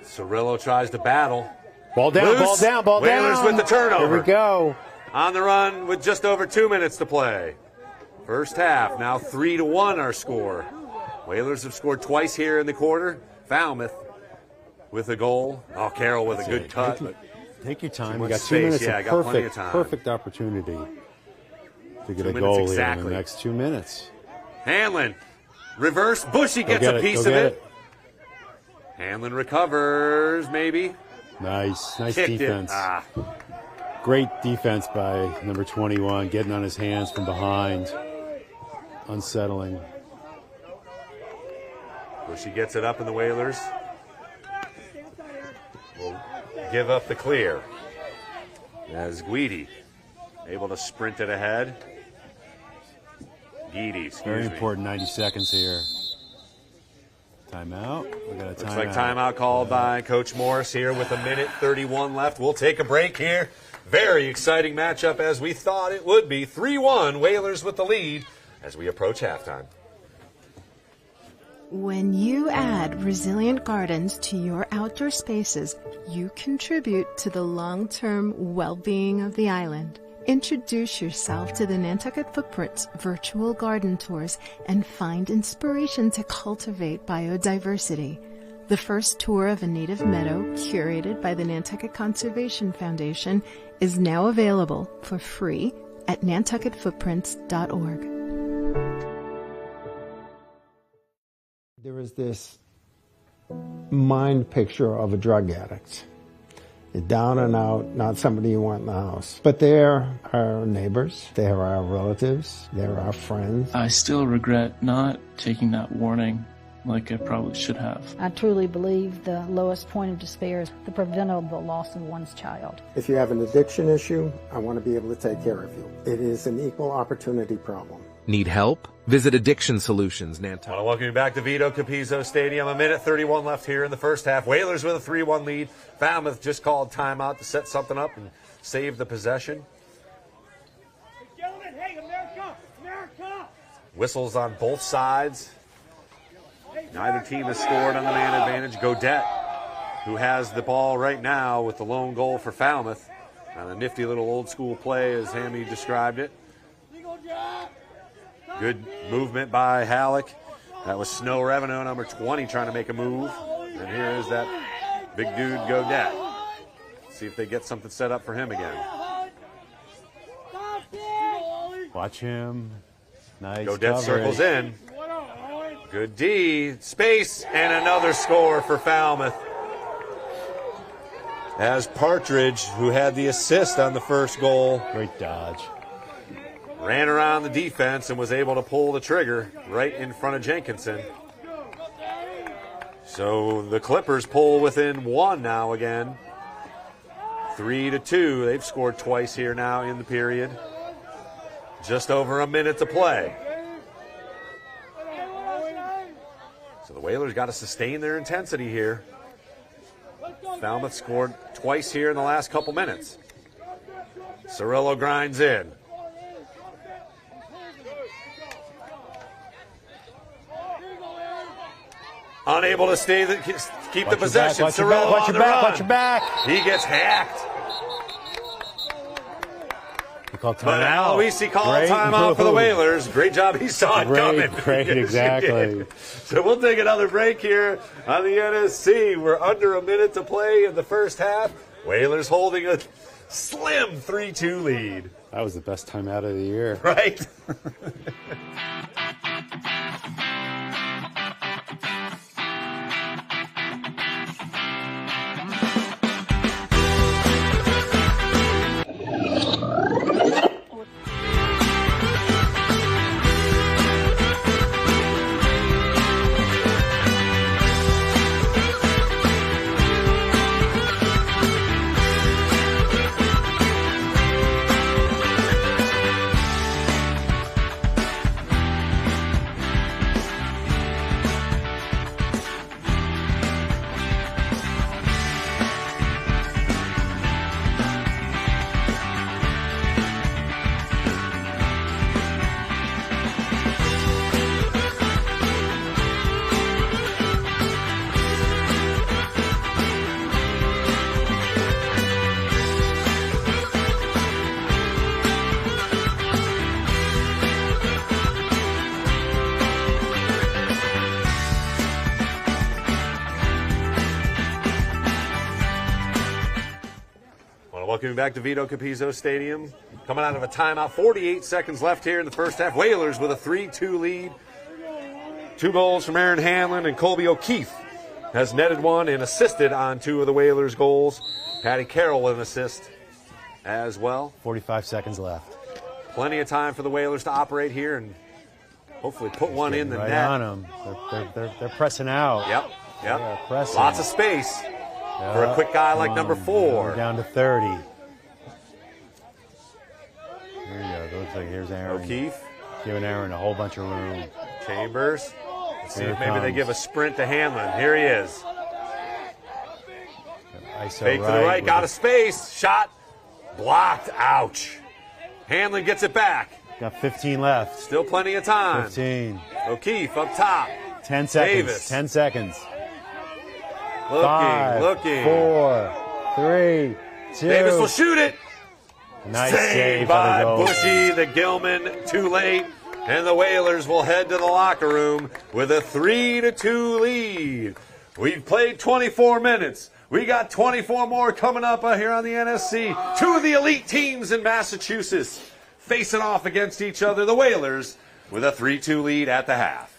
Cirillo tries to battle. Ball down, Loose. ball down, ball down. Whalers with the turnover. Here we go. On the run with just over 2 minutes to play. First half, now 3-1 our score. Whalers have scored twice here in the quarter. Falmouth with a goal. Oh, Carroll with a good cut. Take your time. You got 2 minutes of time. perfect opportunity to get a goal here in the next 2 minutes. Hanlon, reverse. Bushy gets a piece of it. Hanlon recovers, maybe. Nice Kicked defense. It. Great defense by number 21, getting on his hands from behind. Unsettling. Bushy gets it up in the Whalers. Will give up the clear. As Guidi able to sprint it ahead. Very important 90 seconds here. Timeout. We got a timeout. Looks like timeout called by Coach Morris here with 1:31 left. We'll take a break here. Very exciting matchup as we thought it would be. 3-1, Whalers with the lead as we approach halftime. When you add resilient gardens to your outdoor spaces, you contribute to the long-term well-being of the island. Introduce yourself to the Nantucket Footprints virtual garden tours and find inspiration to cultivate biodiversity. The first tour of a native meadow, curated by the Nantucket Conservation Foundation, is now available for free at nantucketfootprints.org. There is this mind picture of a drug addict. They're down and out, not somebody you want in the house. But they're our neighbors, they're our relatives, they're our friends. I still regret not taking that warning like I probably should have. I truly believe the lowest point of despair is the preventable loss of one's child. If you have an addiction issue, I want to be able to take care of you. It is an equal opportunity problem. Need help? Visit Addiction Solutions, Nantucket. I want to welcome you back to Vito Capizzo Stadium. 1:31 left here in the first half. Whalers with a 3-1 lead. Falmouth just called timeout to set something up and save the possession. Hey, America! America! Whistles on both sides. Neither team has scored on the man advantage. Godette, who has the ball right now with the lone goal for Falmouth. A nifty little old school play as Hammy described it. Good movement by Halleck. That was Snow Revenue, number 20, trying to make a move. And here is that big dude, Godette. See if they get something set up for him again. Watch him. Nice Godette coverage. circles in. Good D. Space, and another score for Falmouth. As Partridge, who had the assist on the first goal, Great dodge. ran around the defense and was able to pull the trigger right in front of Jenkinson. So the Clippers pull within one now again. 3-2. They've scored twice here now in the period. Just over a minute to play. So the Whalers got to sustain their intensity here. Falmouth scored twice here in the last couple minutes. Cirillo grinds in. Unable to keep the possession. Cirillo on the run. Watch your back. He gets hacked. But Aloisi called timeout for the Whalers. Great job. He saw it coming. Great, exactly. So we'll take another break here on the NSC. We're under a minute to play in the first half. Whalers holding a slim 3-2 lead. That was the best time out of the year. Right? Welcome back to Vito Capizzo Stadium. Coming out of a timeout, 48 seconds left here in the first half. Whalers with a 3-2 lead. 2 goals from Aaron Hanlon, and Colby O'Keefe has netted one and assisted on 2 of the Whalers' goals. Patty Carroll with an assist as well. 45 seconds left. Plenty of time for the Whalers to operate here and hopefully put one in the right net. On them. They're pressing out. Yep. Pressing. Lots of space for a quick guy like number 4. We're down to 30. There you go. It looks like here's Aaron. O'Keefe. Giving Aaron a whole bunch of room. Chambers. Let's see Here if maybe they give a sprint to Hanlon. Here he is. ISO Fake to the right. Got a space. Shot. Blocked. Ouch. Hanlon gets it back. Got 15 left. Still plenty of time. 15. O'Keefe up top. 10 seconds. Davis. 10 seconds. Looking. 5, 4, 3, 2. Davis will shoot it. Nice Saved save by the Bushy, the Gilman, too late. And the Whalers will head to the locker room with a 3-2 lead. We've played 24 minutes. We got 24 more coming up here on the NSC. 2 of the elite teams in Massachusetts facing off against each other. The Whalers with a 3-2 lead at the half.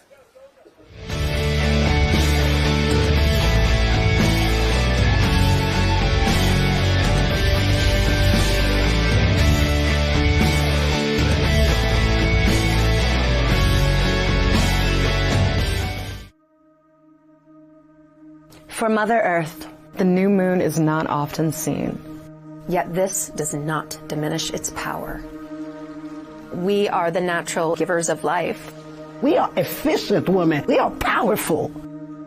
For Mother Earth, the new moon is not often seen. Yet this does not diminish its power. We are the natural givers of life. We are efficient women. We are powerful.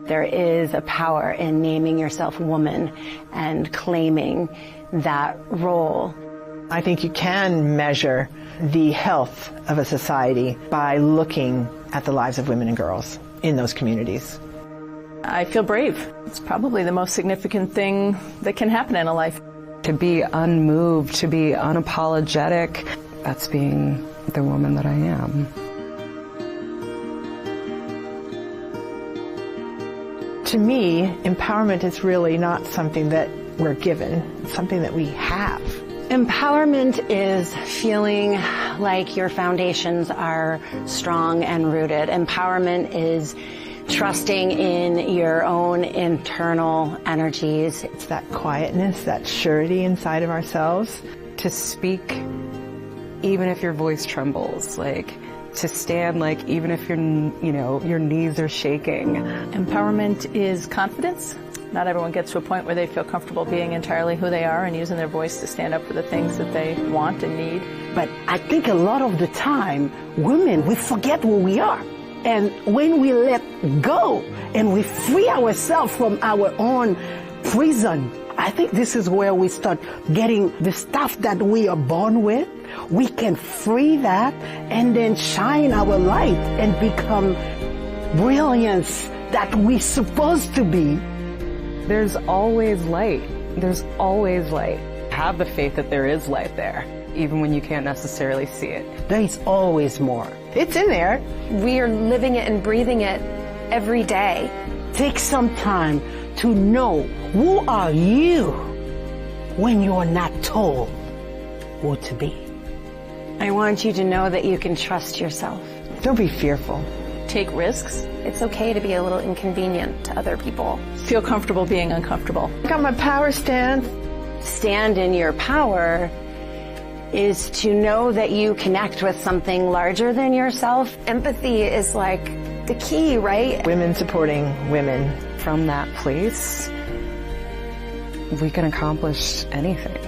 There is a power in naming yourself woman and claiming that role. I think you can measure the health of a society by looking at the lives of women and girls in those communities. I feel brave. It's probably the most significant thing that can happen in a life. To be unmoved, to be unapologetic, that's being the woman that I am. To me, empowerment is really not something that we're given, it's something that we have. Empowerment is feeling like your foundations are strong and rooted. Empowerment is trusting in your own internal energies. It's that quietness, that surety inside of ourselves. To speak even if your voice trembles, like to stand like even if your knees are shaking. Empowerment is confidence. Not everyone gets to a point where they feel comfortable being entirely who they are and using their voice to stand up for the things that they want and need. But I think a lot of the time, women, we forget who we are. And when we let go and we free ourselves from our own prison, I think this is where we start getting the stuff that we are born with. We can free that and then shine our light and become brilliance that we're supposed to be. There's always light. There's always light. Have the faith that there is light there, even when you can't necessarily see it. There is always more. It's in there. We are living it and breathing it every day. Take some time to know who are you when you are not told who to be. I want you to know that you can trust yourself. Don't be fearful. Take risks. It's okay to be a little inconvenient to other people. Feel comfortable being uncomfortable. I got my power stand. Stand in your power is to know that you connect with something larger than yourself. Empathy is like the key, right? Women supporting women. From that place, we can accomplish anything.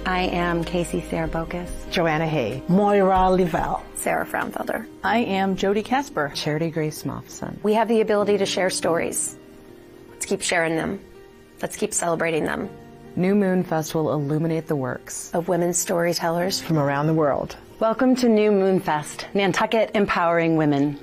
I am Casey Sarah-Bocas. Joanna Hay. Moira Leval. Sarah Fraunfelder. I am Jody Casper. Charity Grace Moffson. We have the ability to share stories. Let's keep sharing them. Let's keep celebrating them. New Moon Fest will illuminate the works of women storytellers from around the world. Welcome to New Moon Fest, Nantucket Empowering Women.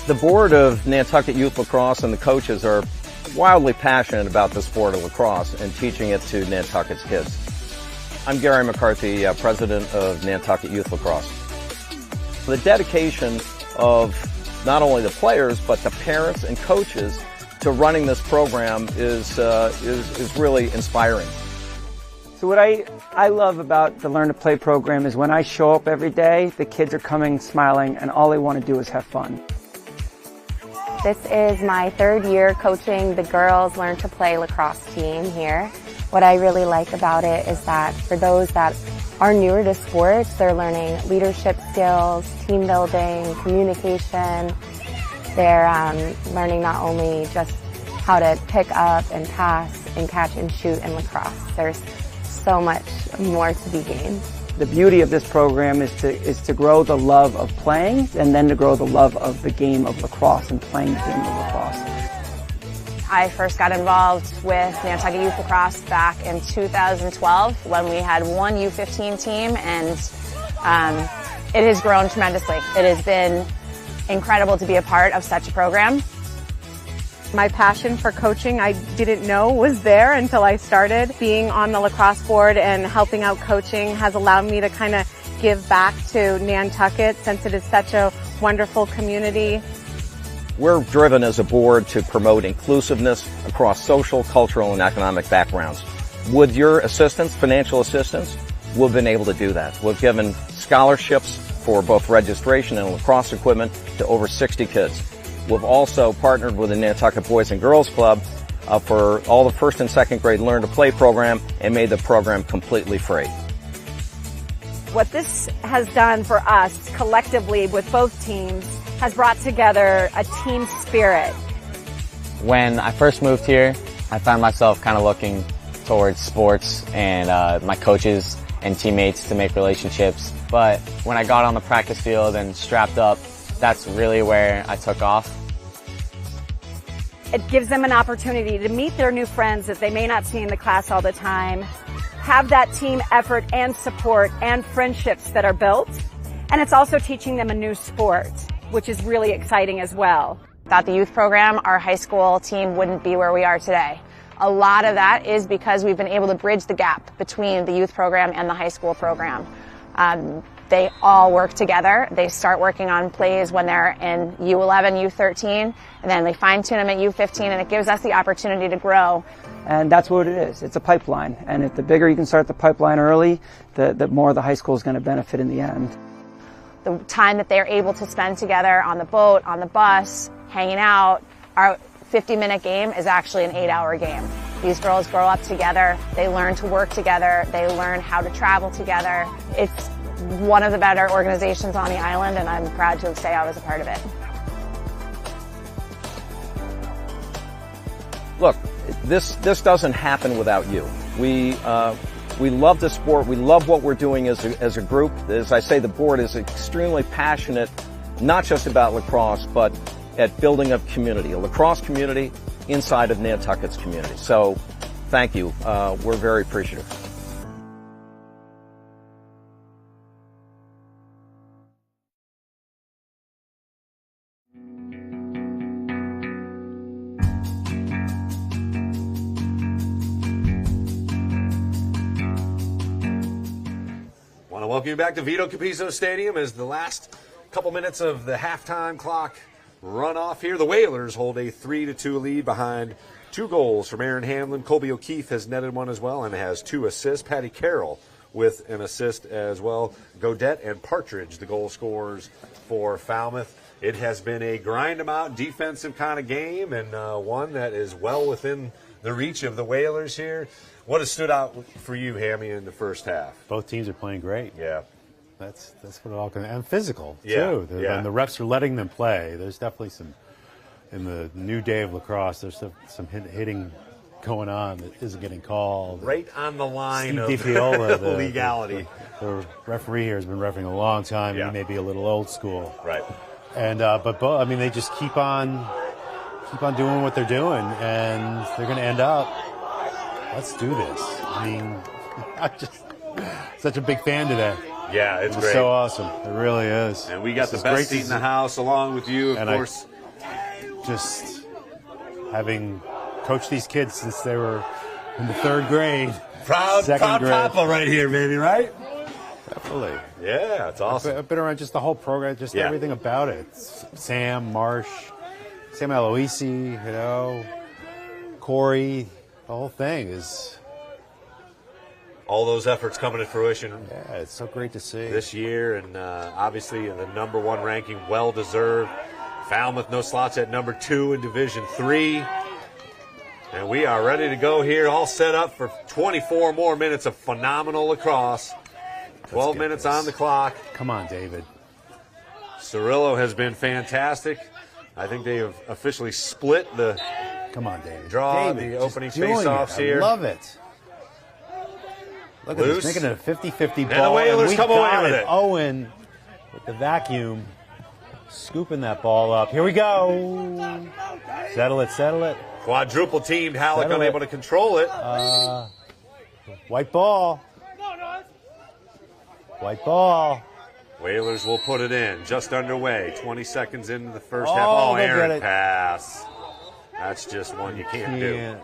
The board of Nantucket Youth Lacrosse and the coaches are wildly passionate about the sport of lacrosse and teaching it to Nantucket's kids. I'm Gary McCarthy, president of Nantucket Youth Lacrosse. The dedication of not only the players, but the parents and coaches to running this program is really inspiring. So what I love about the Learn to Play program is when I show up every day, the kids are coming smiling and all they want to do is have fun. This is my third year coaching the girls Learn to Play lacrosse team here. What I really like about it is that for those that are newer to sports, they're learning leadership skills, team building, communication. They're learning not only just how to pick up and pass and catch and shoot in lacrosse. There's so much more to be gained. The beauty of this program is to grow the love of playing and then to grow the love of the game of lacrosse and playing the game of lacrosse. I first got involved with Nantucket Youth Lacrosse back in 2012 when we had one U15 team, and it has grown tremendously. It has been incredible to be a part of such a program. My passion for coaching, I didn't know was there until I started. Being on the lacrosse board and helping out coaching has allowed me to kind of give back to Nantucket since it is such a wonderful community. We're driven as a board to promote inclusiveness across social, cultural, and economic backgrounds. With your assistance, financial assistance, we've been able to do that. We've given scholarships for both registration and lacrosse equipment to over 60 kids. We've also partnered with the Nantucket Boys and Girls Club for all the first and second grade Learn to Play program and made the program completely free. What this has done for us collectively with both teams has brought together a team spirit. When I first moved here, I found myself kind of looking towards sports and my coaches and teammates to make relationships. But when I got on the practice field and strapped up, that's really where I took off. It gives them an opportunity to meet their new friends that they may not see in the class all the time, have that team effort and support and friendships that are built. And it's also teaching them a new sport, which is really exciting as well. Without the youth program, our high school team wouldn't be where we are today. A lot of that is because we've been able to bridge the gap between the youth program and the high school program. They all work together. They start working on plays when they're in U11, U13, and then they fine-tune them at U15, and it gives us the opportunity to grow. And that's what it is. It's a pipeline. And if the bigger you can start the pipeline early, the more the high school is going to benefit in the end. The time that they're able to spend together on the boat, on the bus, hanging out, our 50-minute game is actually an 8-hour game. These girls grow up together. They learn to work together. They learn how to travel together. It's one of the better organizations on the island, and I'm proud to say I was a part of it. Look, this doesn't happen without you. We love the sport. We love what we're doing as a group. As I say, the board is extremely passionate, not just about lacrosse, but at building a community, a lacrosse community inside of Nantucket's community. So, thank you. We're very appreciative. Want to welcome you back to Vito Capizzo Stadium as the last couple minutes of the halftime clock run off here. The Whalers hold a 3-2 lead behind 2 goals from Aaron Hanlon. Colby O'Keefe has netted one as well and has 2 assists. Patty Carroll with an assist as well. Godette and Partridge, the goal scorers for Falmouth. It has been a grind-em-out defensive kind of game, and one that is well within the reach of the Whalers here. What has stood out for you, Hammy, in the first half? Both teams are playing great. Yeah. That's what it all comes, and physical Yeah, too. yeah. And the refs are letting them play. There's definitely some in the new day of lacrosse. There's some hitting going on that isn't getting called. Right on the line Steve of DiFiola, legality. The referee here has been refereeing a long time. Yeah. He may be a little old school. Right. And but I mean, they just keep on doing what they're doing, and they're going to end up. Let's do this. I mean, I'm just such a big fan today. Yeah, it's It was great. so awesome. It really is. And we got This the is best great seat to in the see. house along with you, of course. Just having coached these kids since they were in the 3rd grade. Proud second grade. Papa right here, baby, right? Definitely. Yeah, it's awesome. I've been around just the whole program, just Yeah. everything about it. Sam, Marsh, Sam Aloisi, Corey, the whole thing is... All those efforts coming to fruition. Yeah, it's so great to see. This year, and obviously the #1 ranking, well-deserved. Falmouth, no slots at #2 in Division 3. And we are ready to go here, all set up for 24 more minutes of phenomenal lacrosse. 12 minutes on the clock. Come on, David. Cirillo has been fantastic. I think they have officially split the Come on, David. draw, David, the just opening doing face-offs it. here. I love it. Look at Loose. this, making it a 50-50 And ball. the Whalers we come away got with it. it. Owen with the vacuum, scooping that ball up. Here we go. Settle it. Quadruple teamed. Halleck Settle unable it. to control it. White ball. White ball. Whalers will put it in. Just underway. 20 seconds into the first half. Oh, Oh, they'll get errant it. pass. That's just one you can't do.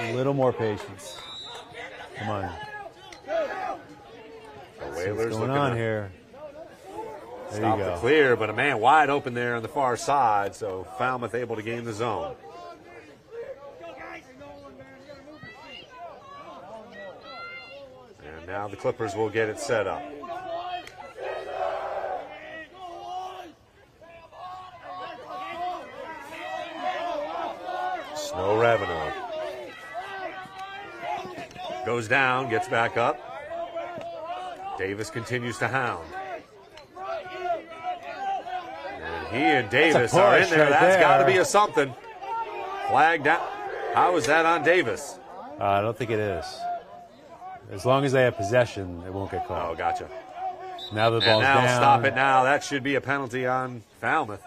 A little more patience. Come on. The Whalers what's going on here? There Stop you go. the clear, but a man wide open there on the far side, so Falmouth able to gain the zone. And now the Clippers will get it set up. Snow Ravenel goes down, gets back up. Davis continues to hound. And he and Davis are in there. That's got to be a something. Flag down. How is that on Davis? I don't think it is. As long as they have possession, it won't get called. Oh, gotcha. Now the ball's now down. Stop it now. That should be a penalty on Falmouth.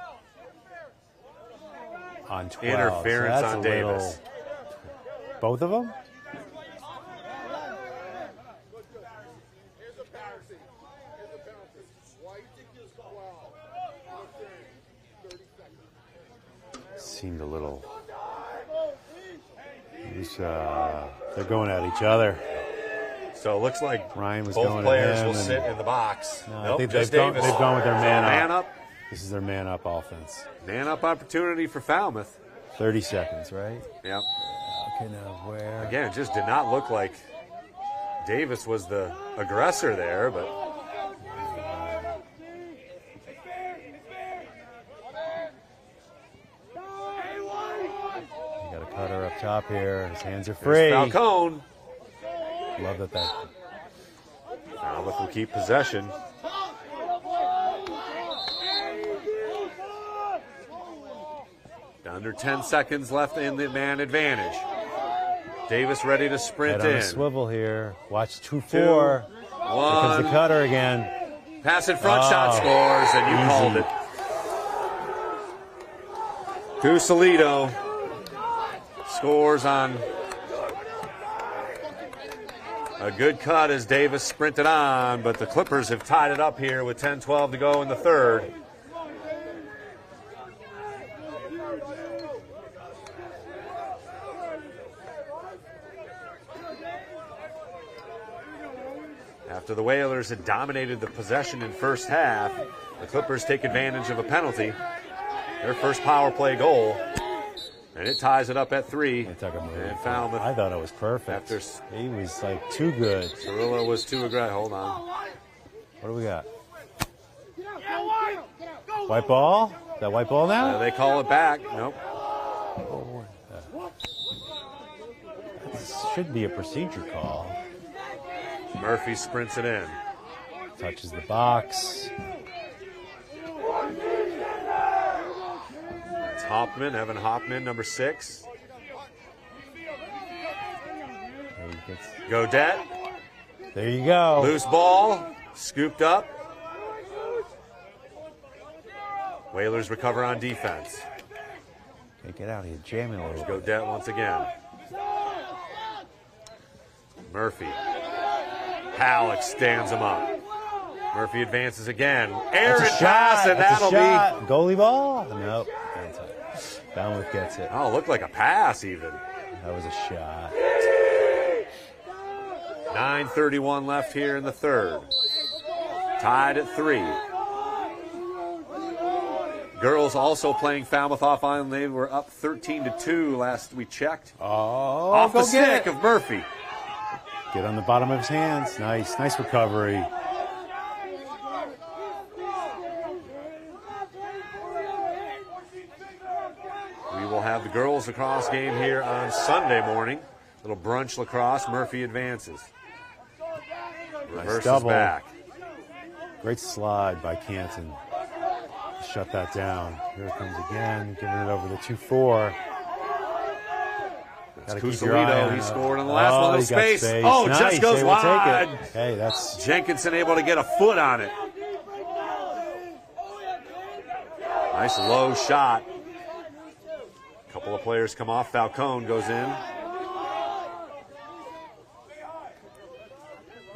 On 12. Interference so on Davis. Both of them? Seemed a little. They're going at each other. So it looks like Ryan was both going players to him will sit in the box. No, Nope, I think just they've gone with their man up. This is their man up offense. Man up opportunity for Falmouth. 30 seconds, right? Yep. Okay, now where? Again, it just did not look like Davis was the aggressor there, but You got a cutter up top here. His hands are free. There's Falcone. Love that. Falmouth will keep possession. Under 10 seconds left in the man advantage. Davis ready to sprint Head on in. a swivel here. Watch 2-4. Two, Here one. comes the cutter again. Pass in front, shot scores, and you called it. Cusolito scores on a good cut as Davis sprinted on, but the Clippers have tied it up here with 10-12 to go in the third. After the Whalers had dominated the possession in first half, the Clippers take advantage of a penalty. Their first power play goal. And it ties it up at 3. And Falmouth. I thought it was perfect. He was like too good. Cirillo was too aggressive. Hold on. What do we got? White ball? Is that white ball now? They call it back. Nope. This should be a procedure call. Murphy sprints it in. Touches the box. That's Hoffman, Evan Hoffman, number 6. Godet. There you go. Loose ball, scooped up. Whalers recover on defense. Can't get out of here, jamming a little. Godet once again. Murphy. Halleck stands him up. Murphy advances again. Aaron pass, and that'll be goalie ball. Nope. Falmouth gets it. Oh, looked like a pass even. That was a shot. 9:31 left here in the third. Tied at 3. Girls also playing Falmouth off island. They were up 13-2 last we checked. Off the stick of Murphy. Get on the bottom of his hands. Nice recovery. We will have the girls lacrosse game here on Sunday morning. Little brunch lacrosse. Murphy advances. Reverses double. back. Great slide by Canton. Shut that down. Here it comes again. Giving it over the 2-4. Cusolito, he scored on the last one. Little space. Oh, nice. just goes wide. Hey, that's Jenkinson able to get a foot on it. Nice low shot. A couple of players come off. Falcone goes in.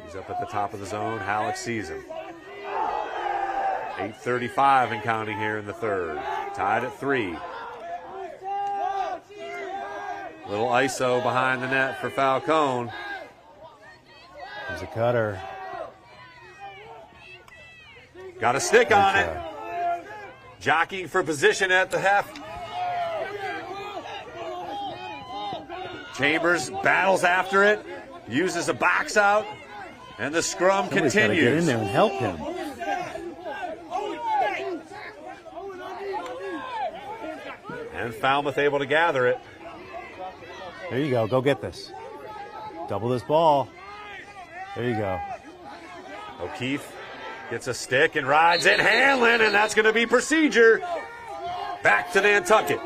He's up at the top of the zone. Halleck sees him. 8:35 and counting here in the third. Tied at 3. Little ISO behind the net for Falcone. There's a cutter. Got a stick on it. Jockeying for position at the half. Chambers battles after it, uses a box out, and the scrum Somebody's gotta continues. get in there and help him. And Falmouth able to gather it. There you go. Go get this. Double this ball. There you go. O'Keefe gets a stick and rides it. Hanlon, and that's going to be procedure. Back to Nantucket.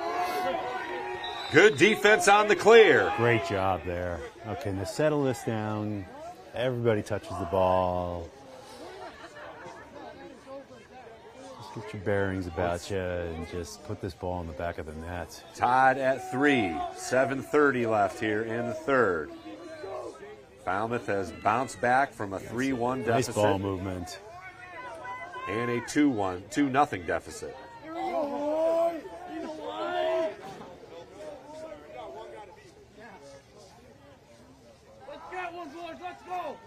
Good defense on the clear. Great job there. Okay, now settle this down. Everybody touches the ball. Just get your bearings about you and just put this ball in the back of the net. Tied at 3. 7:30 left here in the third. Falmouth has bounced back from a 3-1 Nice deficit. ball movement. And a 2-0 deficit.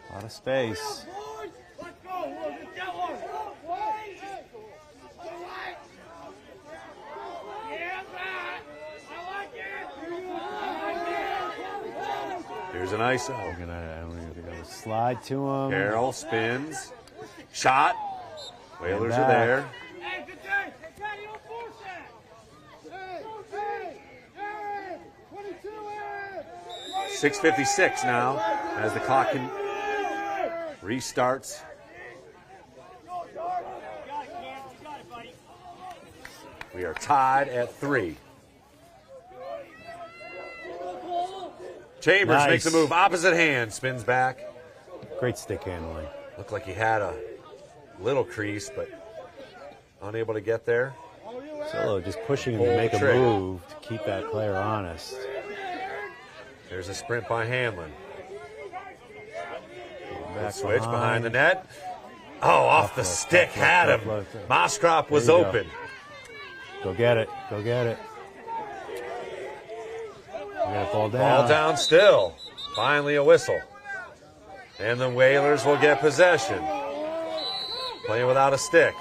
A lot of space. Here's an ISO. We're gonna slide to him. Carroll spins. Shot. Whalers are back. there. 6:56 now as the clock restarts. We are tied at 3. Chambers Nice. makes a move, opposite hand, spins back. Great stick handling. Looked like he had a little crease, but unable to get there. Solo just pushing him Pull to make a trigger. move to keep that player honest. There's a sprint by Hanlon. Back Switch behind the net. Oh, off the stick, had him. Moskrop was There you go. open. Go get it. Go get it. We got ball down. Ball down still. Finally a whistle. And the Whalers will get possession. Playing without a stick.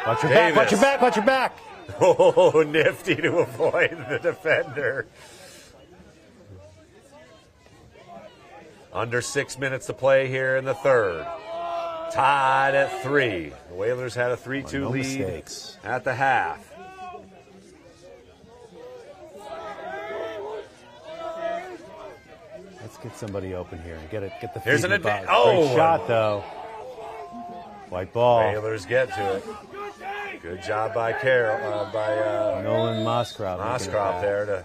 Watch your back, watch your back, watch your back. Oh, nifty to avoid the defender. Under 6 minutes to play here in the third. Tied at 3. The Whalers had a 3-2 No lead mistakes. at the half. Let's get somebody open here and get the Here's feet an in the box. advantage. Oh, Great shot though. White ball. Whalers get to it. Good job by Carroll, by Nolan Moskrop. Moskrop there to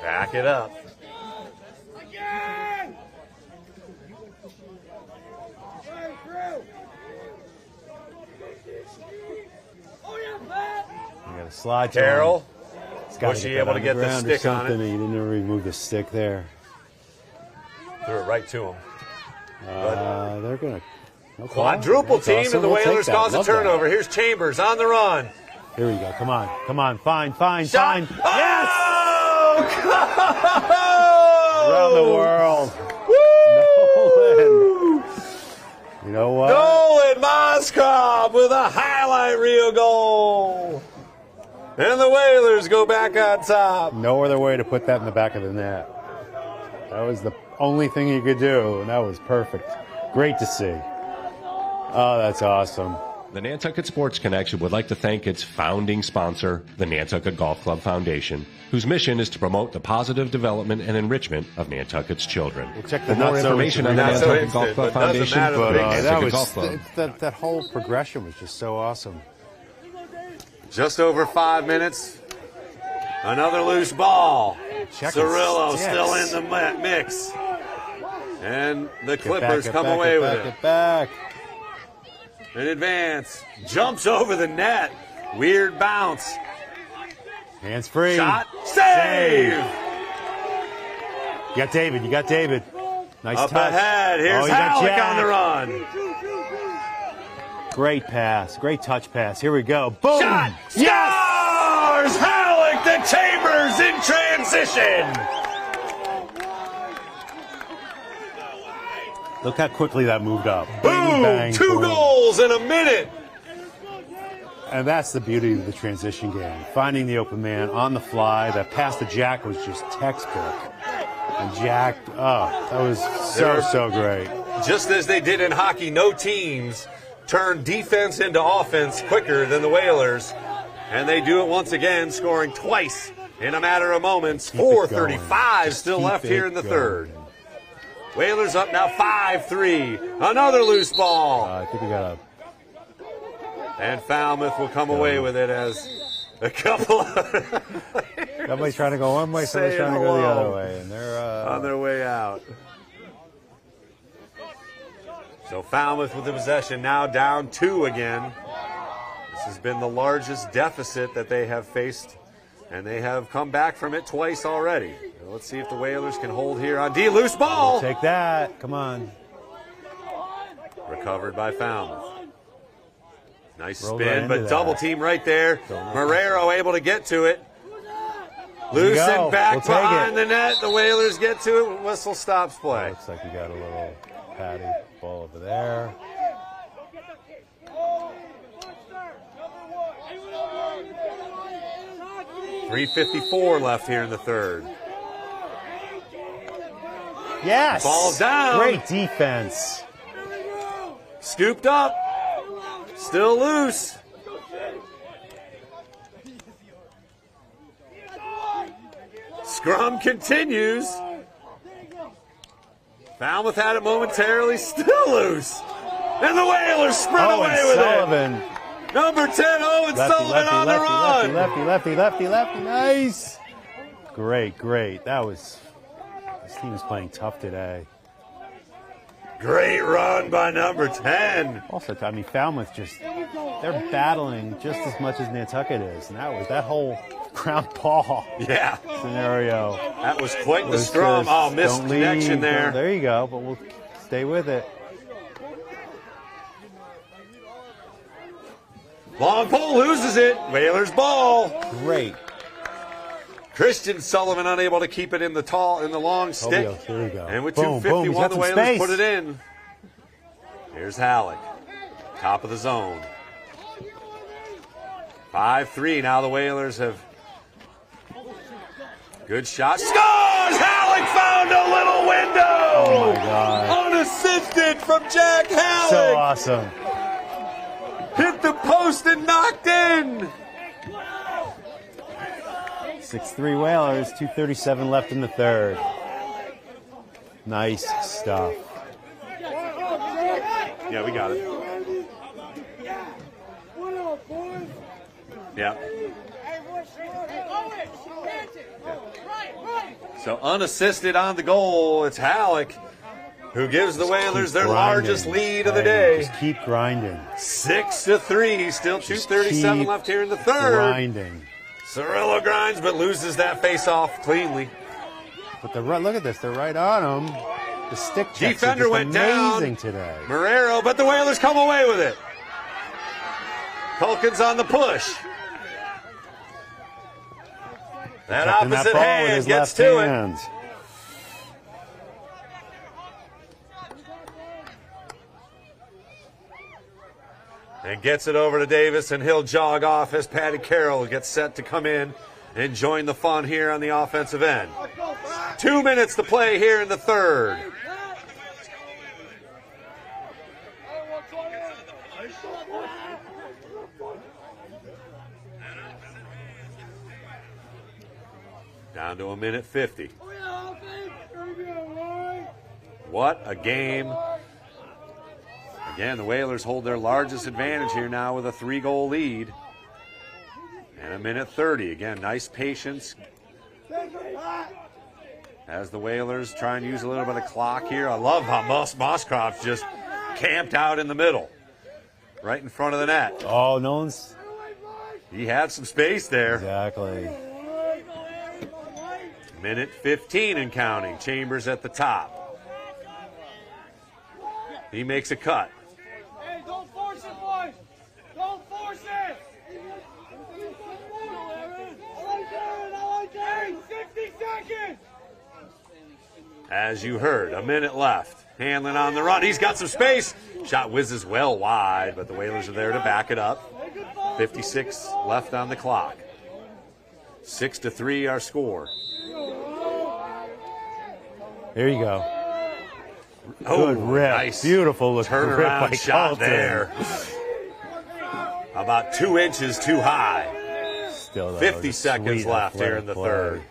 back it up. You got to slide to Carroll. him. He's gotta Was she that able to on get the ground or stick on it? something. He didn't remove the stick there. Threw it right to him. They're going to. Quadruple team, and the Whalers cause a turnover. Here's Chambers on the run. Here we go. Come on. Come on. Fine. Shot. Fine. Yes! Around the world. Woo! Nolan. You know what? Nolan Moskrop with a highlight reel goal. And the Whalers go back on top. No other way to put that in the back of the net. That was the only thing you could do, and that was perfect. Great to see. Oh, that's awesome. The Nantucket Sports Connection would like to thank its founding sponsor, the Nantucket Golf Club Foundation, whose mission is to promote the positive development and enrichment of Nantucket's children. We'll check For the more not so information on the instant, Nantucket Golf Club but doesn't Foundation, matter, go to but, Nantucket Golf Club. that whole progression was just so awesome. Just over 5 minutes. Another loose ball. Checking Cirillo sticks. still in the mix. And the Clippers Get come back, away get with back, it. Get back. In advance. Jumps over the net. Weird bounce. Hands free. Shot. Save! You got David. You got David. Nice Up touch. ahead. Here's you got Halleck Jack. on the run. Great pass. Great touch pass. Here we go. Boom. Shot. Scores! Halleck back to Chambers in transition. Look how quickly that moved up. Boom! Bang, Two boom. goals in a minute. And that's the beauty of the transition game. Finding the open man on the fly. That pass to Jack was just textbook. And Jack, that was so great. Just as they did in hockey, no teams turn defense into offense quicker than the Whalers. And they do it once again, scoring twice in a matter of moments. 4:35 still left here in the third. Whalers up now 5-3. Another loose ball. I think we got And Falmouth will come away with it as a couple of... Somebody's trying to go one way, somebody's trying to go the other way. And they're on their way out. So Falmouth with the possession, now down 2 again. This has been the largest deficit that they have faced, and they have come back from it twice already. Let's see if the Whalers can hold here on D. Loose ball. Take that. Come on. Recovered by Falmouth. Nice Rolled spin, right but into double that. team right there. Marrero able to get to it. Loose go. and back We'll take behind it. the net. The Whalers get to it. Whistle stops play. Looks like we got a little patty ball over there. .354 left here in the third. Yes. Ball down. Great defense. Scooped up. Still loose. Scrum continues. Falmouth had it momentarily. Still loose. And the Whalers sprint away with Sullivan. it. Number 10, Owen Sullivan on the run. Lefty. Nice. Great. This team is playing tough today. Great run by number 10. Also, I mean, Falmouth they're battling just as much as Nantucket is. And that whole ground ball scenario. That was quite the scrum. Missed connection there. There you go, but we'll stay with it. Long pole loses it. Whalers ball. Great. Christian Sullivan unable to keep it in the long stick. Here we go. And with Boom, 2:51, the some Whalers space. put it in. Here's Halleck. Top of the zone. 5-3. Now the Whalers have... Good shot. Scores! Halleck found a little window! Oh, my God. Unassisted from Jack Halleck. So awesome. Hit the post and knocked in. 6-3 Whalers, 2:37 left in the third. Nice stuff. Yeah, we got it. Yeah. So unassisted on the goal, it's Halleck who gives the Whalers their largest lead of the day. Just keep grinding. 6-3, still 2:37 left here in the third. Grinding. Cirillo grinds, but loses that face-off cleanly. But look at this, they're right on him. The stick checks Defender are just went amazing down. today. Marrero, but the Whalers come away with it. Culkin's on the push. That Protecting opposite ball with hand his gets left to hand. And gets it over to Davis, and he'll jog off as Patty Carroll gets set to come in and join the fun here on the offensive end. 2 minutes to play here in the third. Down to 1:50. What a game. Again, the Whalers hold their largest advantage here now with a 3-goal lead. And 1:30. Again, nice patience as the Whalers try and use a little bit of clock here. I love how Moskroft's just camped out in the middle, right in front of the net. Oh, no one's... He had some space there. Exactly. 1:15 and counting. Chambers at the top. He makes a cut. Hey, don't force it, boys! Don't force it! As you heard, a minute left. Hanlon on the run. He's got some space. Shot whizzes well wide, but the Whalers are there to back it up. 56 left on the clock. 6-3 our score. There you go. Oh, good rip. Nice. Beautiful turnaround rip shot Colton. there. About 2 inches too high. Still, though, 50 seconds left here in the third.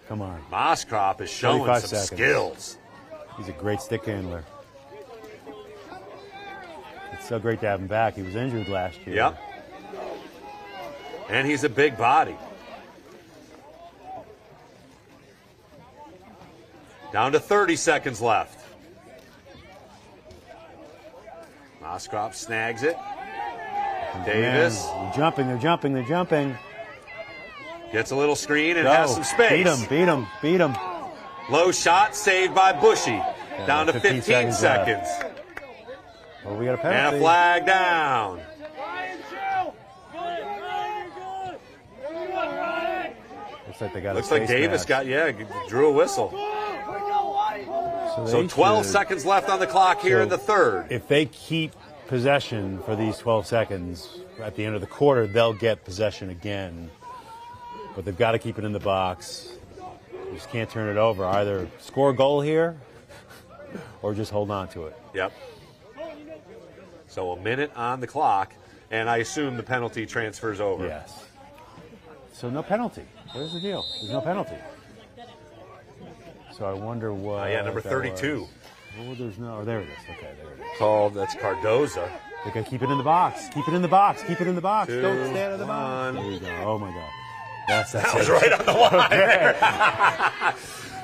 Come on. Moskrop is showing some seconds. skills. He's a great stick handler. It's so great to have him back. He was injured last year. Yep. And he's a big body. Down to 30 seconds left. Moskrop snags it. Davis. Man, they're jumping, they're jumping, they're jumping. Gets a little screen and has some space. Beat him, beat him, beat him. Low shot saved by Bushy. Down to 15 seconds. Oh, we got a penalty. And a flag down. Looks like Davis drew a whistle. So 12 seconds left on the clock here in the third. If they keep possession for these 12 seconds at the end of the quarter, they'll get possession again. But they've got to keep it in the box. You just can't turn it over. Either score a goal here or just hold on to it. Yep. So a minute on the clock, and I assume the penalty transfers over. Yes. So no penalty. There's the deal. There's no penalty. So I wonder what. Number 32. Oh, there's no. There it is. Okay, there it is. Called. That's Cardoza. They got to keep it in the box. Keep it in the box. Keep it in the box. 2, Don't stand in the box. 1. There you go. Oh my God. That was right on the line there.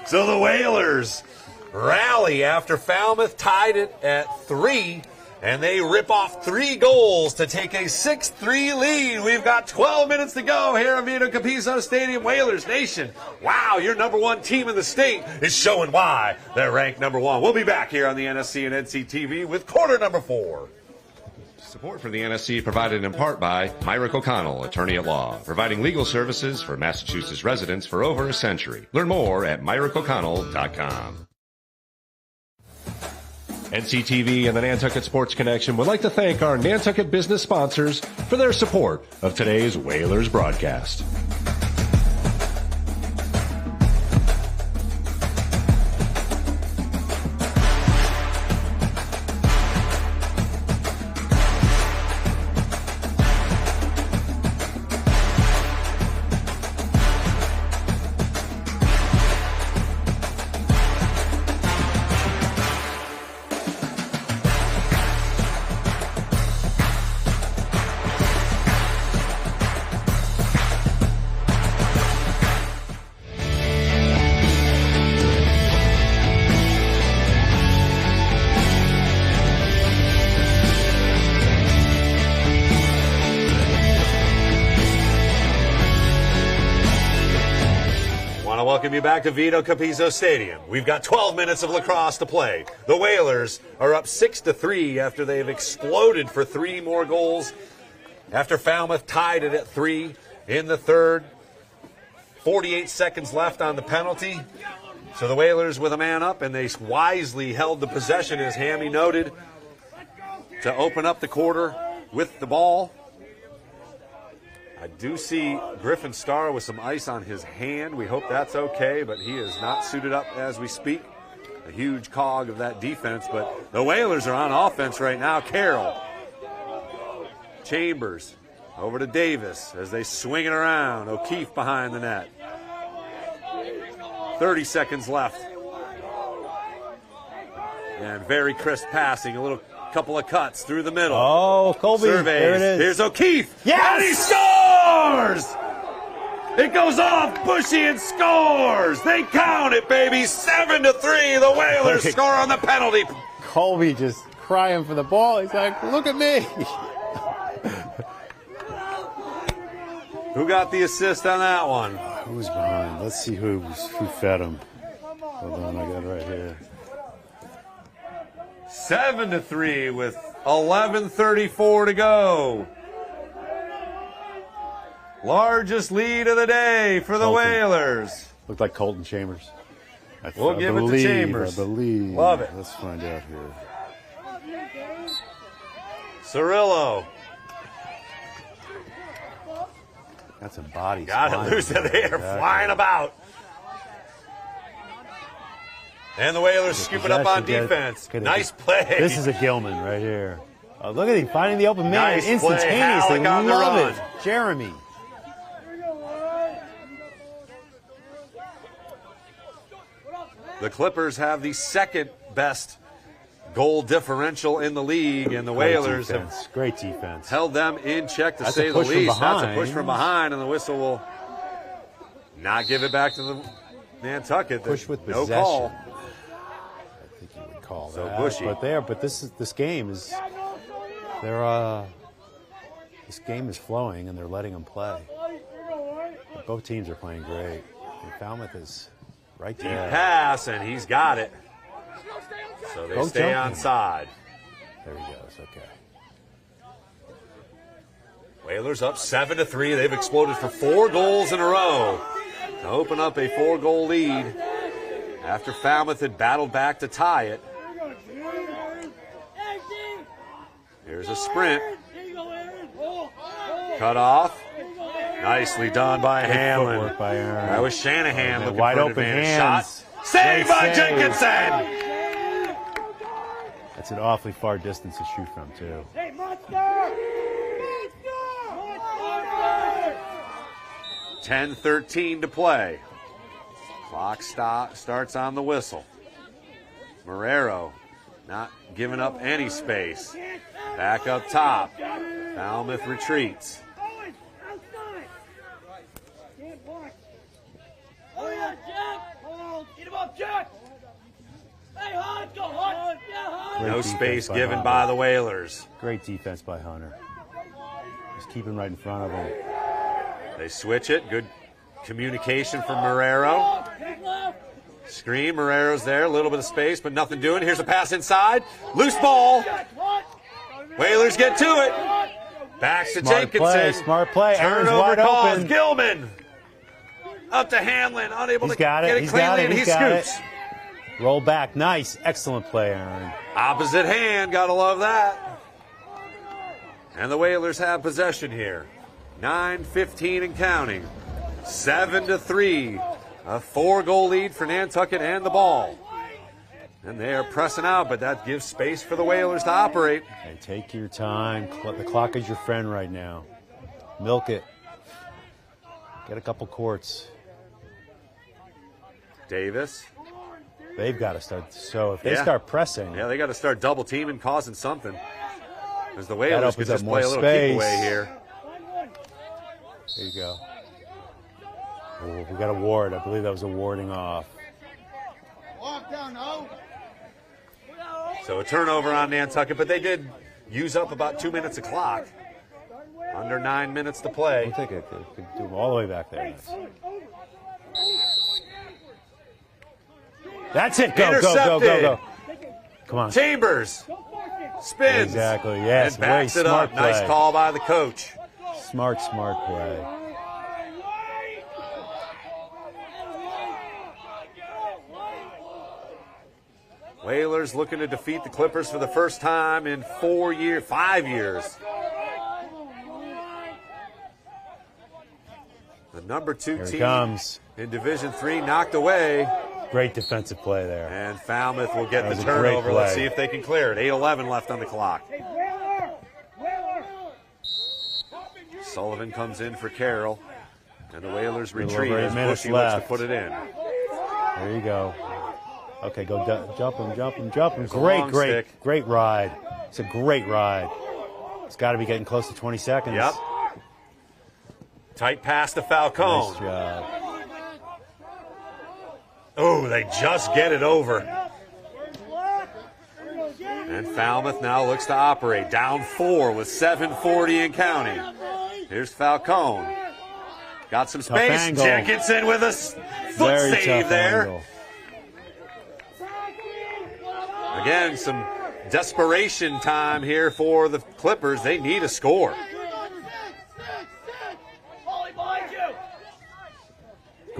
So the Whalers rally after Falmouth tied it at 3. And they rip off 3 goals to take a 6-3 lead. We've got 12 minutes to go here at Vito Capizzo Stadium. Whalers Nation, wow, your number 1 team in the state is showing why they're ranked number 1. We'll be back here on the NSC and NCTV with quarter number 4. Support for the NSC provided in part by Myrick O'Connell, attorney at law, providing legal services for Massachusetts residents for over a century. Learn more at MyrickO'Connell.com. NCTV and the Nantucket Sports Connection would like to thank our Nantucket business sponsors for their support of today's Whalers broadcast. Welcome you back to Vito Capizzo Stadium. We've got 12 minutes of lacrosse to play. The Whalers are up 6-3 after they've exploded for 3 more goals. After Falmouth tied it at 3 in the third. 48 seconds left on the penalty. So the Whalers with a man up, and they wisely held the possession, as Hammy noted, to open up the quarter with the ball. I do see Griffin Starr with some ice on his hand. We hope that's okay, but he is not suited up as we speak. A huge cog of that defense, but the Whalers are on offense right now. Carroll, Chambers, over to Davis as they swing it around. O'Keefe behind the net. 30 seconds left. And very crisp passing, a couple of cuts through the middle. Oh, Colby, surveys. There it is. Here's O'Keefe. Yes! And he scores! It goes off Bushy and scores. They count it, baby. 7-3. The Whalers score on the penalty. Colby just crying for the ball. He's like, look at me. Who got the assist on that one? Who was behind? Let's see who fed him. Hold on, I got it right here. 7-3 with 11:34 to go. Largest lead of the day for the Whalers. Looked like Colton Chambers. We'll give it to Chambers. I believe. Love it. Let's find out here. Cirillo. Got some bodies. Got it loose. They are flying about. And the Whalers scoop it up on defense. Nice play. This is a Gilman right here. Oh, look at him finding the open man Nice instantaneously. play. Halleck on the Love run. it. Jeremy. The Clippers have the second best goal differential in the league, and the Whalers have great defense. held them in check, to That's say a the push from least. That's a behind. push from behind, and the whistle will not give it back to the Nantucket. Push with no possession. call. I think you would call So that. Bushy. But this game is this game is flowing, and they're letting them play. But both teams are playing great. And Falmouth is right Deep there. pass, and he's got it. So they Go stay jumping. onside. There he goes. Okay. Whalers up 7-3. They've exploded for 4 goals in a row to open up a 4-goal lead after Falmouth had battled back to tie it. Here's a sprint. Cut off. Nicely done by Hamlin. Footwork by Aaron. That was Shanahan looking wide for an open advantage hands. shot. Saved by Great save. Jenkinson. That's an awfully far distance to shoot from, too. Hey, monster! 10:13 to play. Clock starts on the whistle. Marrero not giving up any space. Back up top. Falmouth retreats. Oh, yeah, Jack! Get him up, Jack! Hey, Hunt, go, Hunt! Yeah, Hunt! No Great space defense by given Hunter. by the Whalers. Great defense by Hunter. Just keep him right in front of him. They switch it. Good communication from Marrero. Screen. Marrero's there. A little bit of space, but nothing doing. Here's a pass inside. Loose ball. Whalers get to it. Back to Jenkinson. Smart play. Aaron's Turnover wide calls. open. Gilman. Up to Hamlin. Unable He's to got it. get it He's cleanly, got it. and he He's got scoops. it. Roll back. Nice. Excellent play, Aaron. Opposite hand. Gotta love that. And the Whalers have possession here. 9:15 and counting. 7-3. A 4-goal lead for Nantucket and the ball. And they are pressing out, but that gives space for the Whalers to operate. Hey, take your time. The clock is your friend right now. Milk it. Get a couple quarts. Davis. They've got to start. So if they Yeah. start pressing, Yeah, they got to start double teaming, causing something. As the that Whalers could opens up just more play a little space. keep away here. There you go. Oh, we got a ward. I believe that was a warding off. So a turnover on Nantucket, but they did use up about 2 minutes of clock. Under 9 minutes to play. We'll take it. Could do them all the way back there. That's it. Go, go, go, go, go. Come on. Chambers spins. Exactly. Yes. And backs way it up. smart Nice play. call by the coach. Smart play. Whalers looking to defeat the Clippers for the first time in 5 years. The number 2 Here it team comes. in Division III knocked away. Great defensive play there. And Falmouth will get That the was a great turnover. Let's play. see if they can clear it. 8:11 left on the clock. Sullivan comes in for Carroll. And the Whalers Little retreat over 8 as minutes Bushy looks to left. put it in. There you go. Okay, go jump him. There's a long stick. Great ride. It's a great ride. It's got to be getting close to 20 seconds. Yep. Tight pass to Falcone. Nice job. Oh, they just get it over. And Falmouth now looks to operate. Down 4 with 7:40 and counting. Here's Falcone. Got some Tough space. angle. Jenkinson with a foot Very save tough there. angle. Again, some desperation time here for the Clippers. They need a score.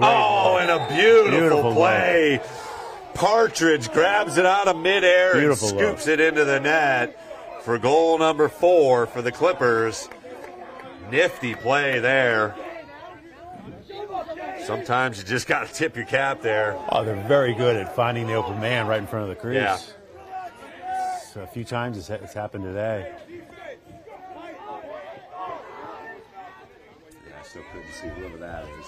Oh, and a beautiful play Partridge grabs it out of midair and scoops it into the net for goal number 4 for the Clippers. Nifty play there. Sometimes you just got to tip your cap there. Oh, they're very good at finding the open man right in front of the crease. Yeah. So a few times it's happened today. Yeah, still couldn't see whoever that is.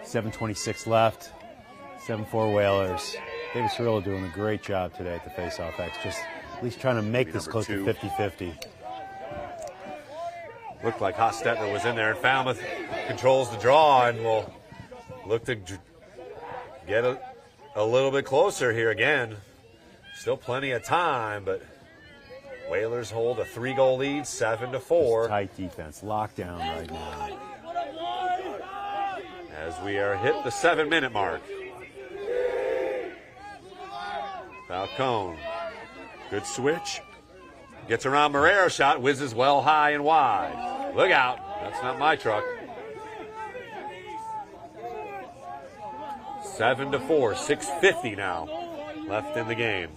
7:26 left. 7-4 Whalers. David Cirillo doing a great job today at the face-off X. Just at least trying to make this close to 50-50. Looked like Hostetler was in there, and Falmouth controls the draw and will look to get a little bit closer here again. Still plenty of time, but Whalers hold a 3-goal lead, 7-4. Tight defense, lockdown right now. As we are hit the 7-minute mark. Falcone, good switch. Gets around Marrero, shot, whizzes well high and wide. Look out, that's not my truck. 7-4, 6:50 now left in the game.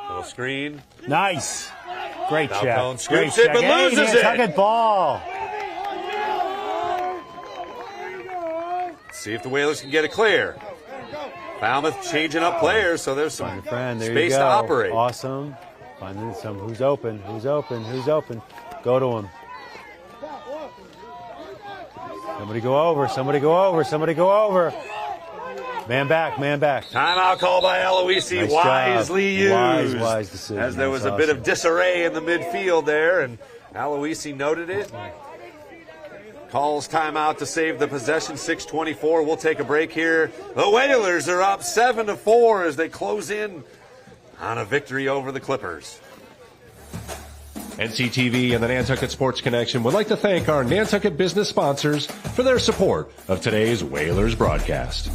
Little screen. Nice. Great Falcone check. scoops Great it, but check. loses Hey, it. Nantucket ball. See if the Whalers can get it clear. Falmouth changing up players, so there's some space to operate. Awesome. Finding some who's open, who's open, who's open. Go to him. Somebody go over, somebody go over, somebody go over. Man back, man back. Timeout call by Aloisi, Nice wisely job. used. Wise decision. As there was a That's bit of awesome. disarray in the midfield there, and Aloisi noted it. Calls timeout to save the possession, 6:24. We'll take a break here. The Whalers are up 7-4 as they close in on a victory over the Clippers. NCTV and the Nantucket Sports Connection would like to thank our Nantucket business sponsors for their support of today's Whalers broadcast.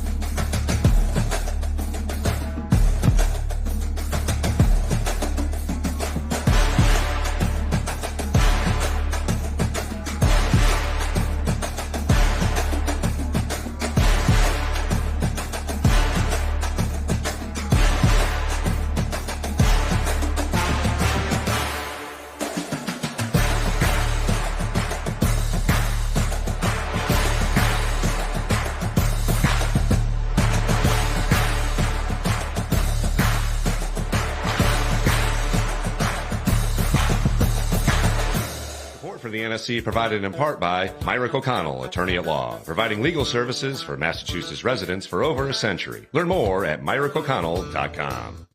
The NSC provided in part by Myrick O'Connell, attorney at law, providing legal services for Massachusetts residents for over a century. Learn more at MyrickO'Connell.com.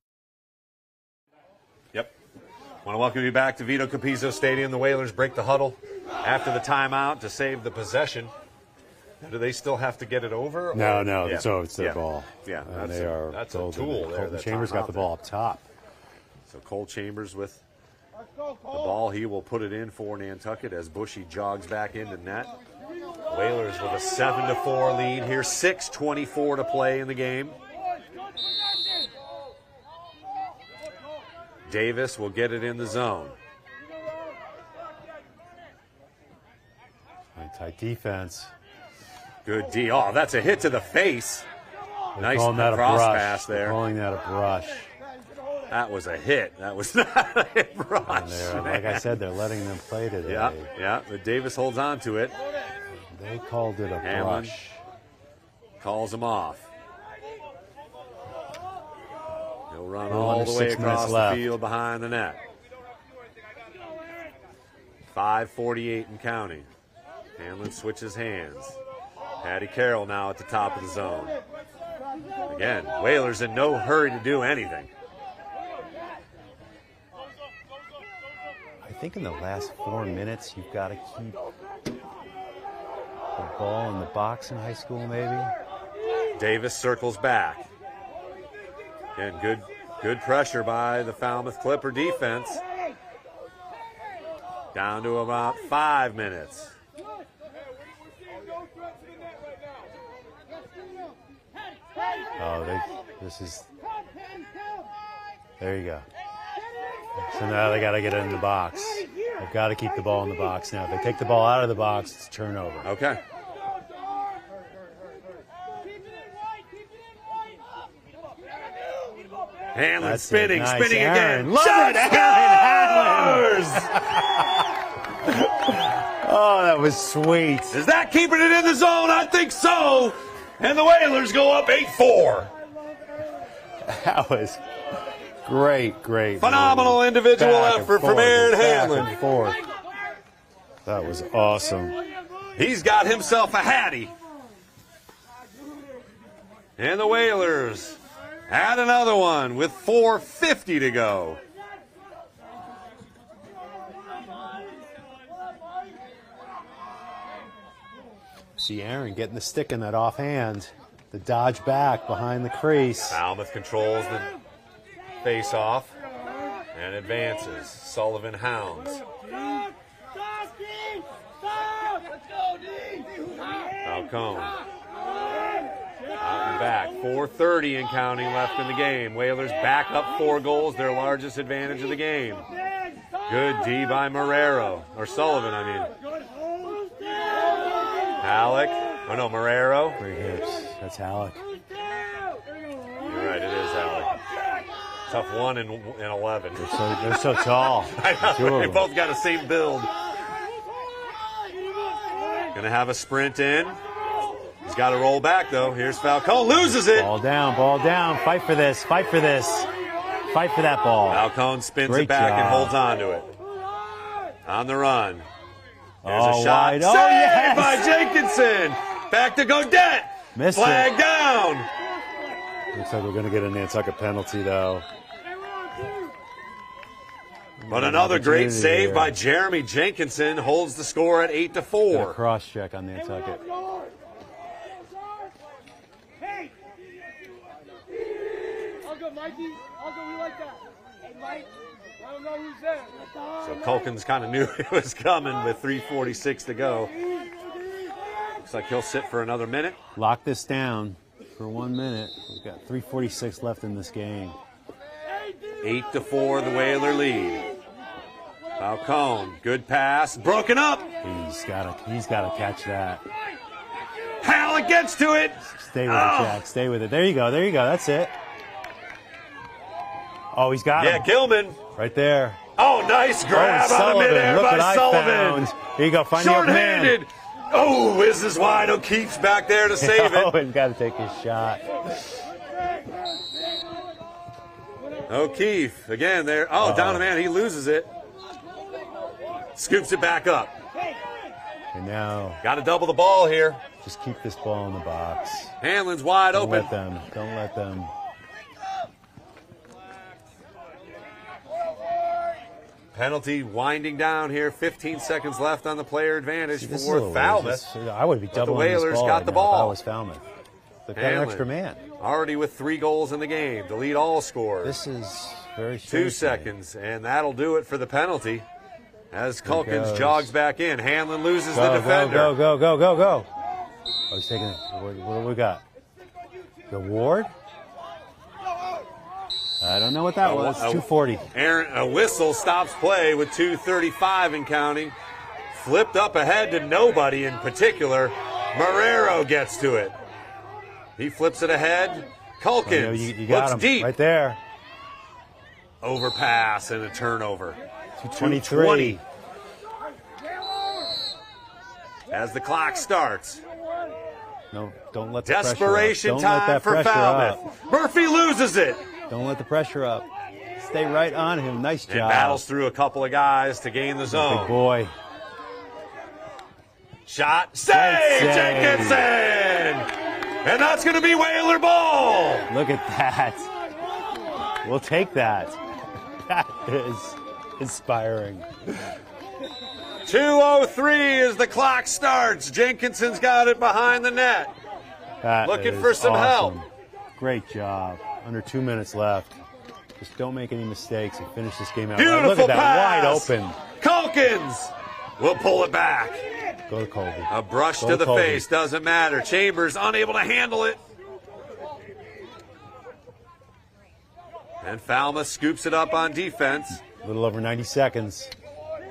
Yep. Want to welcome you back to Vito Capizzo Stadium. The Whalers break the huddle after the timeout to save the possession. Do they still have to get it over? No, Yeah. so it's their ball. Yeah, And that's a tool there. Colton Chambers got the ball up top. So Cole Chambers with the ball. He will put it in for Nantucket as Bushy jogs back into net. Whalers with a 7-4 lead here. 6:24 to play in the game. Davis will get it in the zone. Tight defense. Good D. Oh, that's a hit to the face. They're Nice calling that a cross brush. pass there. They're calling that a brush. That was a hit. That was not a brush. Like I said, they're letting them play today. Yeah. But Davis holds on to it. They called it a Hamlin brush. calls him off. He'll run Little all under the way 6 minutes across the left. field behind the net. 5:48 and counting. Hamlin switches hands. Patty Carroll now at the top of the zone. Again, Whalers in no hurry to do anything. I think in the last 4 minutes, you've got to keep the ball in the box in high school, maybe. Davis circles back. Again, good pressure by the Falmouth Clipper defense. Down to about 5 minutes. There you go. So now they got to get it in the box. They've got to keep the ball in the box now. If they take the ball out of the box, it's turnover. Okay. Hanlon spinning, nice. spinning Aaron. again. Love Shot! it, Oh, that was sweet. Is that keeping it in the zone? I think so. And the Whalers go up 8-4. That was great, great. Phenomenal individual effort from Aaron Hanlon. Back and forth. That was awesome. He's got himself a hattie. And the Whalers add another one with 4:50 to go. See Aaron getting the stick in that offhand. The dodge back behind the crease. Falmouth controls the face-off and advances. Sullivan hounds. Falcone. Out and back. 4:30 and counting left in the game. Whalers back up 4 goals, their largest advantage of the game. Good D by Marrero. Or Sullivan, I mean. Halleck. Oh, no, Marrero. Great hips. That's Halleck. You're right, it is Halleck. Tough 1 and 11. They're so tall. I know, they both got the same build. Gonna have a sprint in. He's got to roll back, though. Here's Falcone. Loses it. Ball down, ball down. Fight for this, fight for this. Fight for that ball. Falcone spins Great it back job. and holds on to it. On the run. There's Oh, a shot. wide. Saved Oh, yes. by Jenkinson. Back to Godet. Missed Flag it. down. Looks like we're going to get a Nantucket penalty, though. But another great Opportunity save here. by Jeremy Jenkinson holds the score at 8-4. Cross check on Nantucket. I'll go, Mikey. I'll go. We like that. Hey, Mike. I don't know who's there. So Culkins kind of knew it was coming with 3:46 to go. Looks like he'll sit for another minute. Lock this down for 1 minute. We've got 3:46 left in this game. 8-4, the Whaler lead. Falcone, good pass, broken up. He's got to catch that. Halleck gets to it. Stay with it, Jack. Stay with it. There you go. There you go. That's it. Oh, he's got him. Yeah, Gilman. Right there. Oh, nice grab out of midair Look by what I Sullivan. found. Here you go. Find the open man. Short-handed. Oh, whiz is wide. O'Keefe's back there to save it. Owen got to take his shot. O'Keefe again there. Oh, down the man. He loses it. Scoops it back up. And now, got to double the ball here. Just keep this ball in the box. Hanlon's wide Don't open. let them. Don't let them. Penalty winding down here. 15 seconds left on the player advantage This is a for little Falmouth. weird. I would be But the doubling this Whalers ball got right the now if I ball. was Falmouth. They've got an Hanlon, extra man. already with 3 goals in the game to lead all scorers. This is very 2 strange. seconds, and that'll do it for the penalty. As Here it Culkins goes. jogs back in, Hanlon loses the Go, defender. go. Oh, he's taking it. What do we got? The Ward? I don't know what that was. 240. A whistle stops play with 2:35 and counting. Flipped up ahead to nobody in particular. Marrero gets to it. He flips it ahead. Culkins You got looks him deep. right there. Overpass and a turnover. 223. As the clock starts. No, don't let the Desperation pressure up. Don't let time that for pressure Falmouth. up. Murphy loses it. Don't let the pressure up. Stay right on him. Nice And job. battles through a couple of guys to gain the zone. Big boy. Shot. Save, Jenkinson! And that's going to be Whaler ball. Look at that. We'll take that. That is inspiring. 2:03 as the clock starts. Jenkinson's got it behind the net. Looking is for some help. awesome. Great job. Under 2 minutes left. Just don't make any mistakes and finish this game out. Beautiful Look at that, pass. wide open. Culkins will pull it back. Go to Colby. A brush Go to the Colby. face doesn't matter. Chambers unable to handle it. And Falmouth scoops it up on defense. A little over 90 seconds.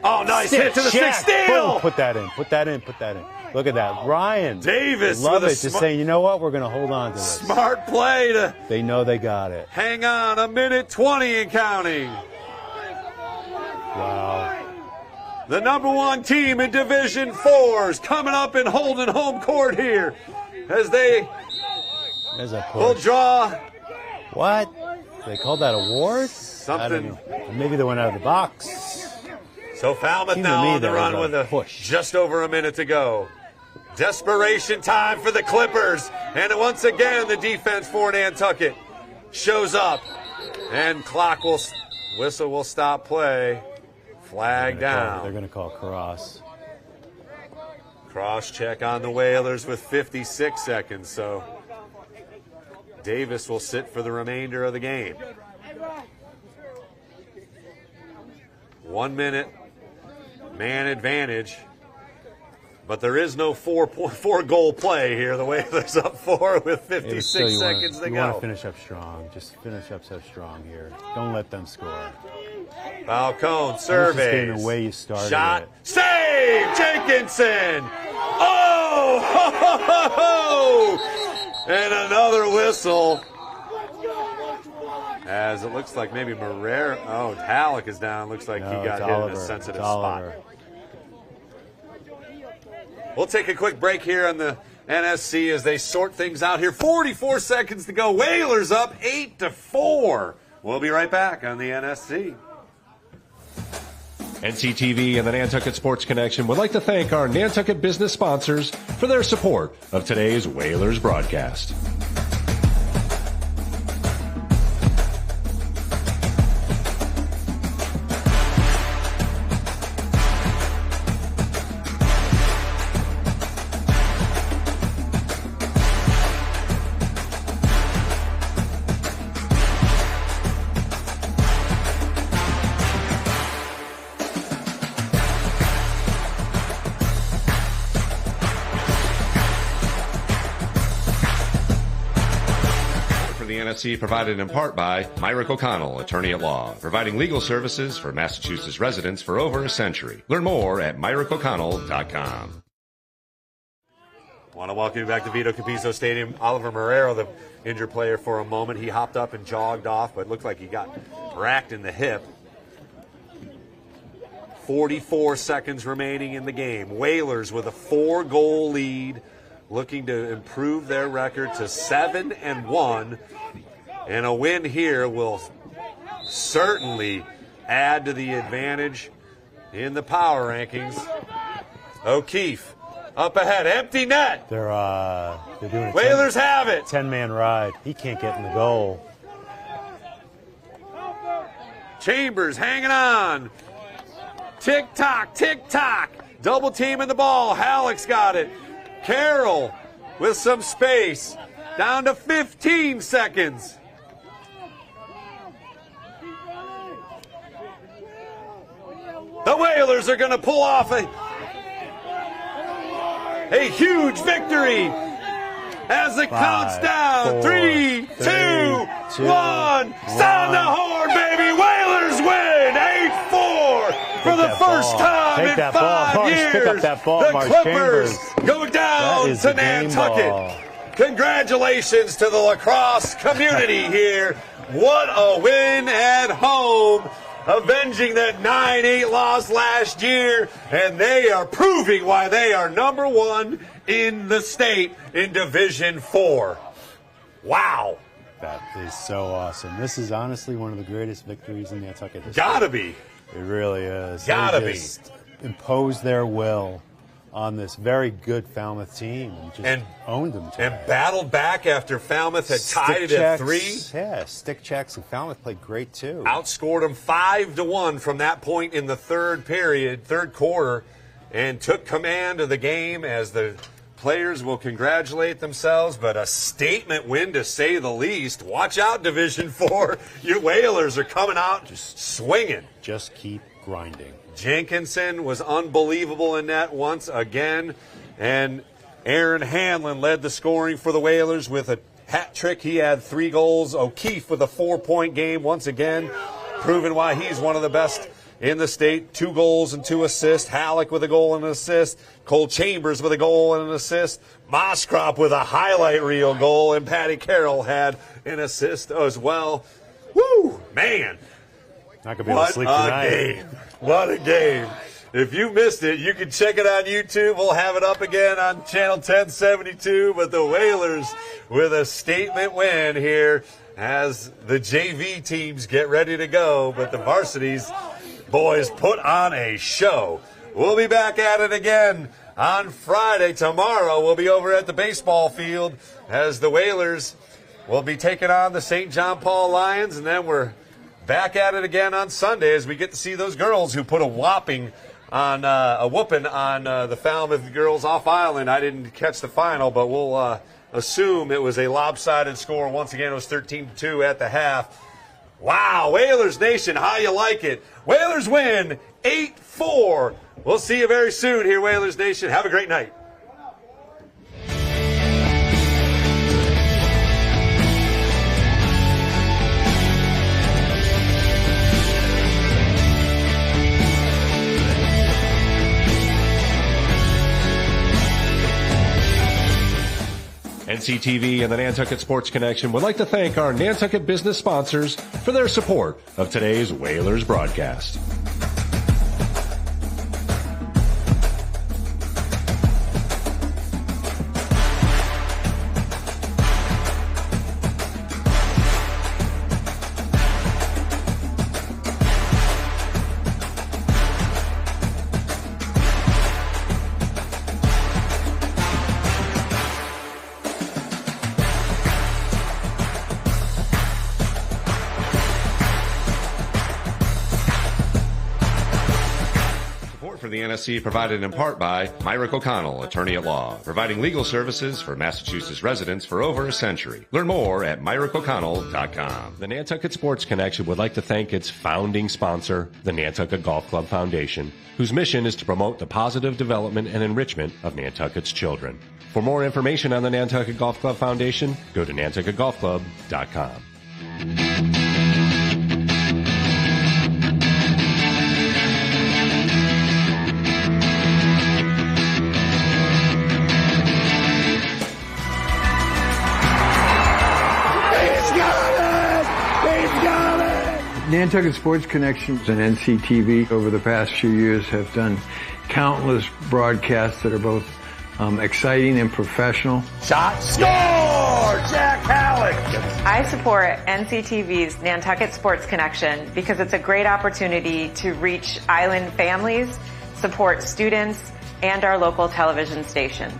Oh, nice hit to the stick steal. Boom, put that in. Put that in. Put that in. Look at that. Ryan Davis love with it. Just saying, you know what? We're going to hold on to this. Smart play to. They know they got it. Hang on, 1:20 and counting. Wow. The #1 team in Division 4 is coming up and holding home court here as they will draw. What? They called that a ward? Something. Maybe they went out of the box. So Falmouth now on the run with just over a minute to go. Desperation time for the Clippers. And once again, the defense for Nantucket shows up. And whistle will stop play. Flag down. They're going to call cross. Cross check on the Whalers with 56 seconds. So Davis will sit for the remainder of the game. 1 minute man advantage. But there is no four-goal play here. The Whalers up 4 with 56 seconds to go. You want to finish up strong. Just finish up so strong here. Don't let them score. Falcone surveys. The way you started Shot. it. Save! Jenkinson! Oh! Ho, ho, ho, ho! And another whistle. As it looks like maybe Marrero. Oh, Halleck is down. Looks like he got hit in a sensitive spot. We'll take a quick break here on the NSC as they sort things out here. 44 seconds to go. Whalers up 8-4. We'll be right back on the NSC. NCTV and the Nantucket Sports Connection would like to thank our Nantucket business sponsors for their support of today's Whalers broadcast. Provided in part by Myrick O'Connell, attorney at law, providing legal services for Massachusetts residents for over a century. Learn more at MyrickO'Connell.com. Want to welcome you back to Vito Capizzo Stadium. Oliver Marrero, the injured player, for a moment. He hopped up and jogged off, but it looked like he got racked in the hip. 44 seconds remaining in the game. Whalers with a 4-goal lead, looking to improve their record to 7-1. And a win here will certainly add to the advantage in the power rankings. O'Keefe up ahead, empty net. They're doing Whalers have it. 10-man ride. He can't get in the goal. Chambers hanging on. Tick-tock, tick-tock. Double teaming the ball. Halleck's got it. Carroll with some space. Down to 15 seconds. The Whalers are going to pull off a huge victory as it counts down. 3, 2, 1. Sound the horn, baby. Whalers win 8-4 for the first time in 5 years. Pick up that ball, the Clippers go down to Nantucket. Congratulations to the lacrosse community here. What a win at home, avenging that 9-8 loss last year, and they are proving why they are #1 in the state in Division 4. Wow. That is so awesome. This is honestly one of the greatest victories in Nantucket history. Gotta be. It really is. Gotta they be. Just imposed their will on this very good Falmouth team and owned them today. And battled back after Falmouth had tied it at 3. Yeah, stick checks, and Falmouth played great too. Outscored them 5-1 from that point in the third quarter, and took command of the game as the players will congratulate themselves, but a statement win to say the least. Watch out, Division 4. Your Whalers are coming out just swinging. Just keep grinding. Jenkinson was unbelievable in net once again, and Aaron Hanlon led the scoring for the Whalers with a hat trick. He had 3 goals. O'Keefe with a 4-point game once again, proving why he's one of the best in the state. 2 goals and 2 assists. Halleck with a goal and an assist. Cole Chambers with a goal and an assist. Moskrop with a highlight reel goal. And Patty Carroll had an assist as well. Woo, man. Not going to be able to sleep tonight. Game. What a game. If you missed it, you can check it on YouTube. We'll have it up again on channel 1072. But the Whalers with a statement win here as the JV teams get ready to go. But the varsities, boys, put on a show. We'll be back at it again on Friday. Tomorrow we'll be over at the baseball field as the Whalers will be taking on the St. John Paul Lions. And then we're back at it again on Sunday as we get to see those girls who put a whooping on the Falmouth girls off island. I didn't catch the final, but we'll assume it was a lopsided score. Once again, it was 13-2 at the half. Wow, Whalers Nation, how you like it? Whalers win 8-4. We'll see you very soon here, Whalers Nation. Have a great night. NCTV and the Nantucket Sports Connection would like to thank our Nantucket business sponsors for their support of today's Whalers broadcast. The NSC provided in part by Myrick O'Connell, attorney at law, providing legal services for Massachusetts residents for over a century. Learn more at MyrickO'Connell.com. The Nantucket Sports Connection would like to thank its founding sponsor, the Nantucket Golf Club Foundation, whose mission is to promote the positive development and enrichment of Nantucket's children. For more information on the Nantucket Golf Club Foundation, go to NantucketGolfClub.com. Nantucket Sports Connections and NCTV over the past few years have done countless broadcasts that are both exciting and professional. Shot, score! Jack Halleck! I support NCTV's Nantucket Sports Connection because it's a great opportunity to reach island families, support students, and our local television station.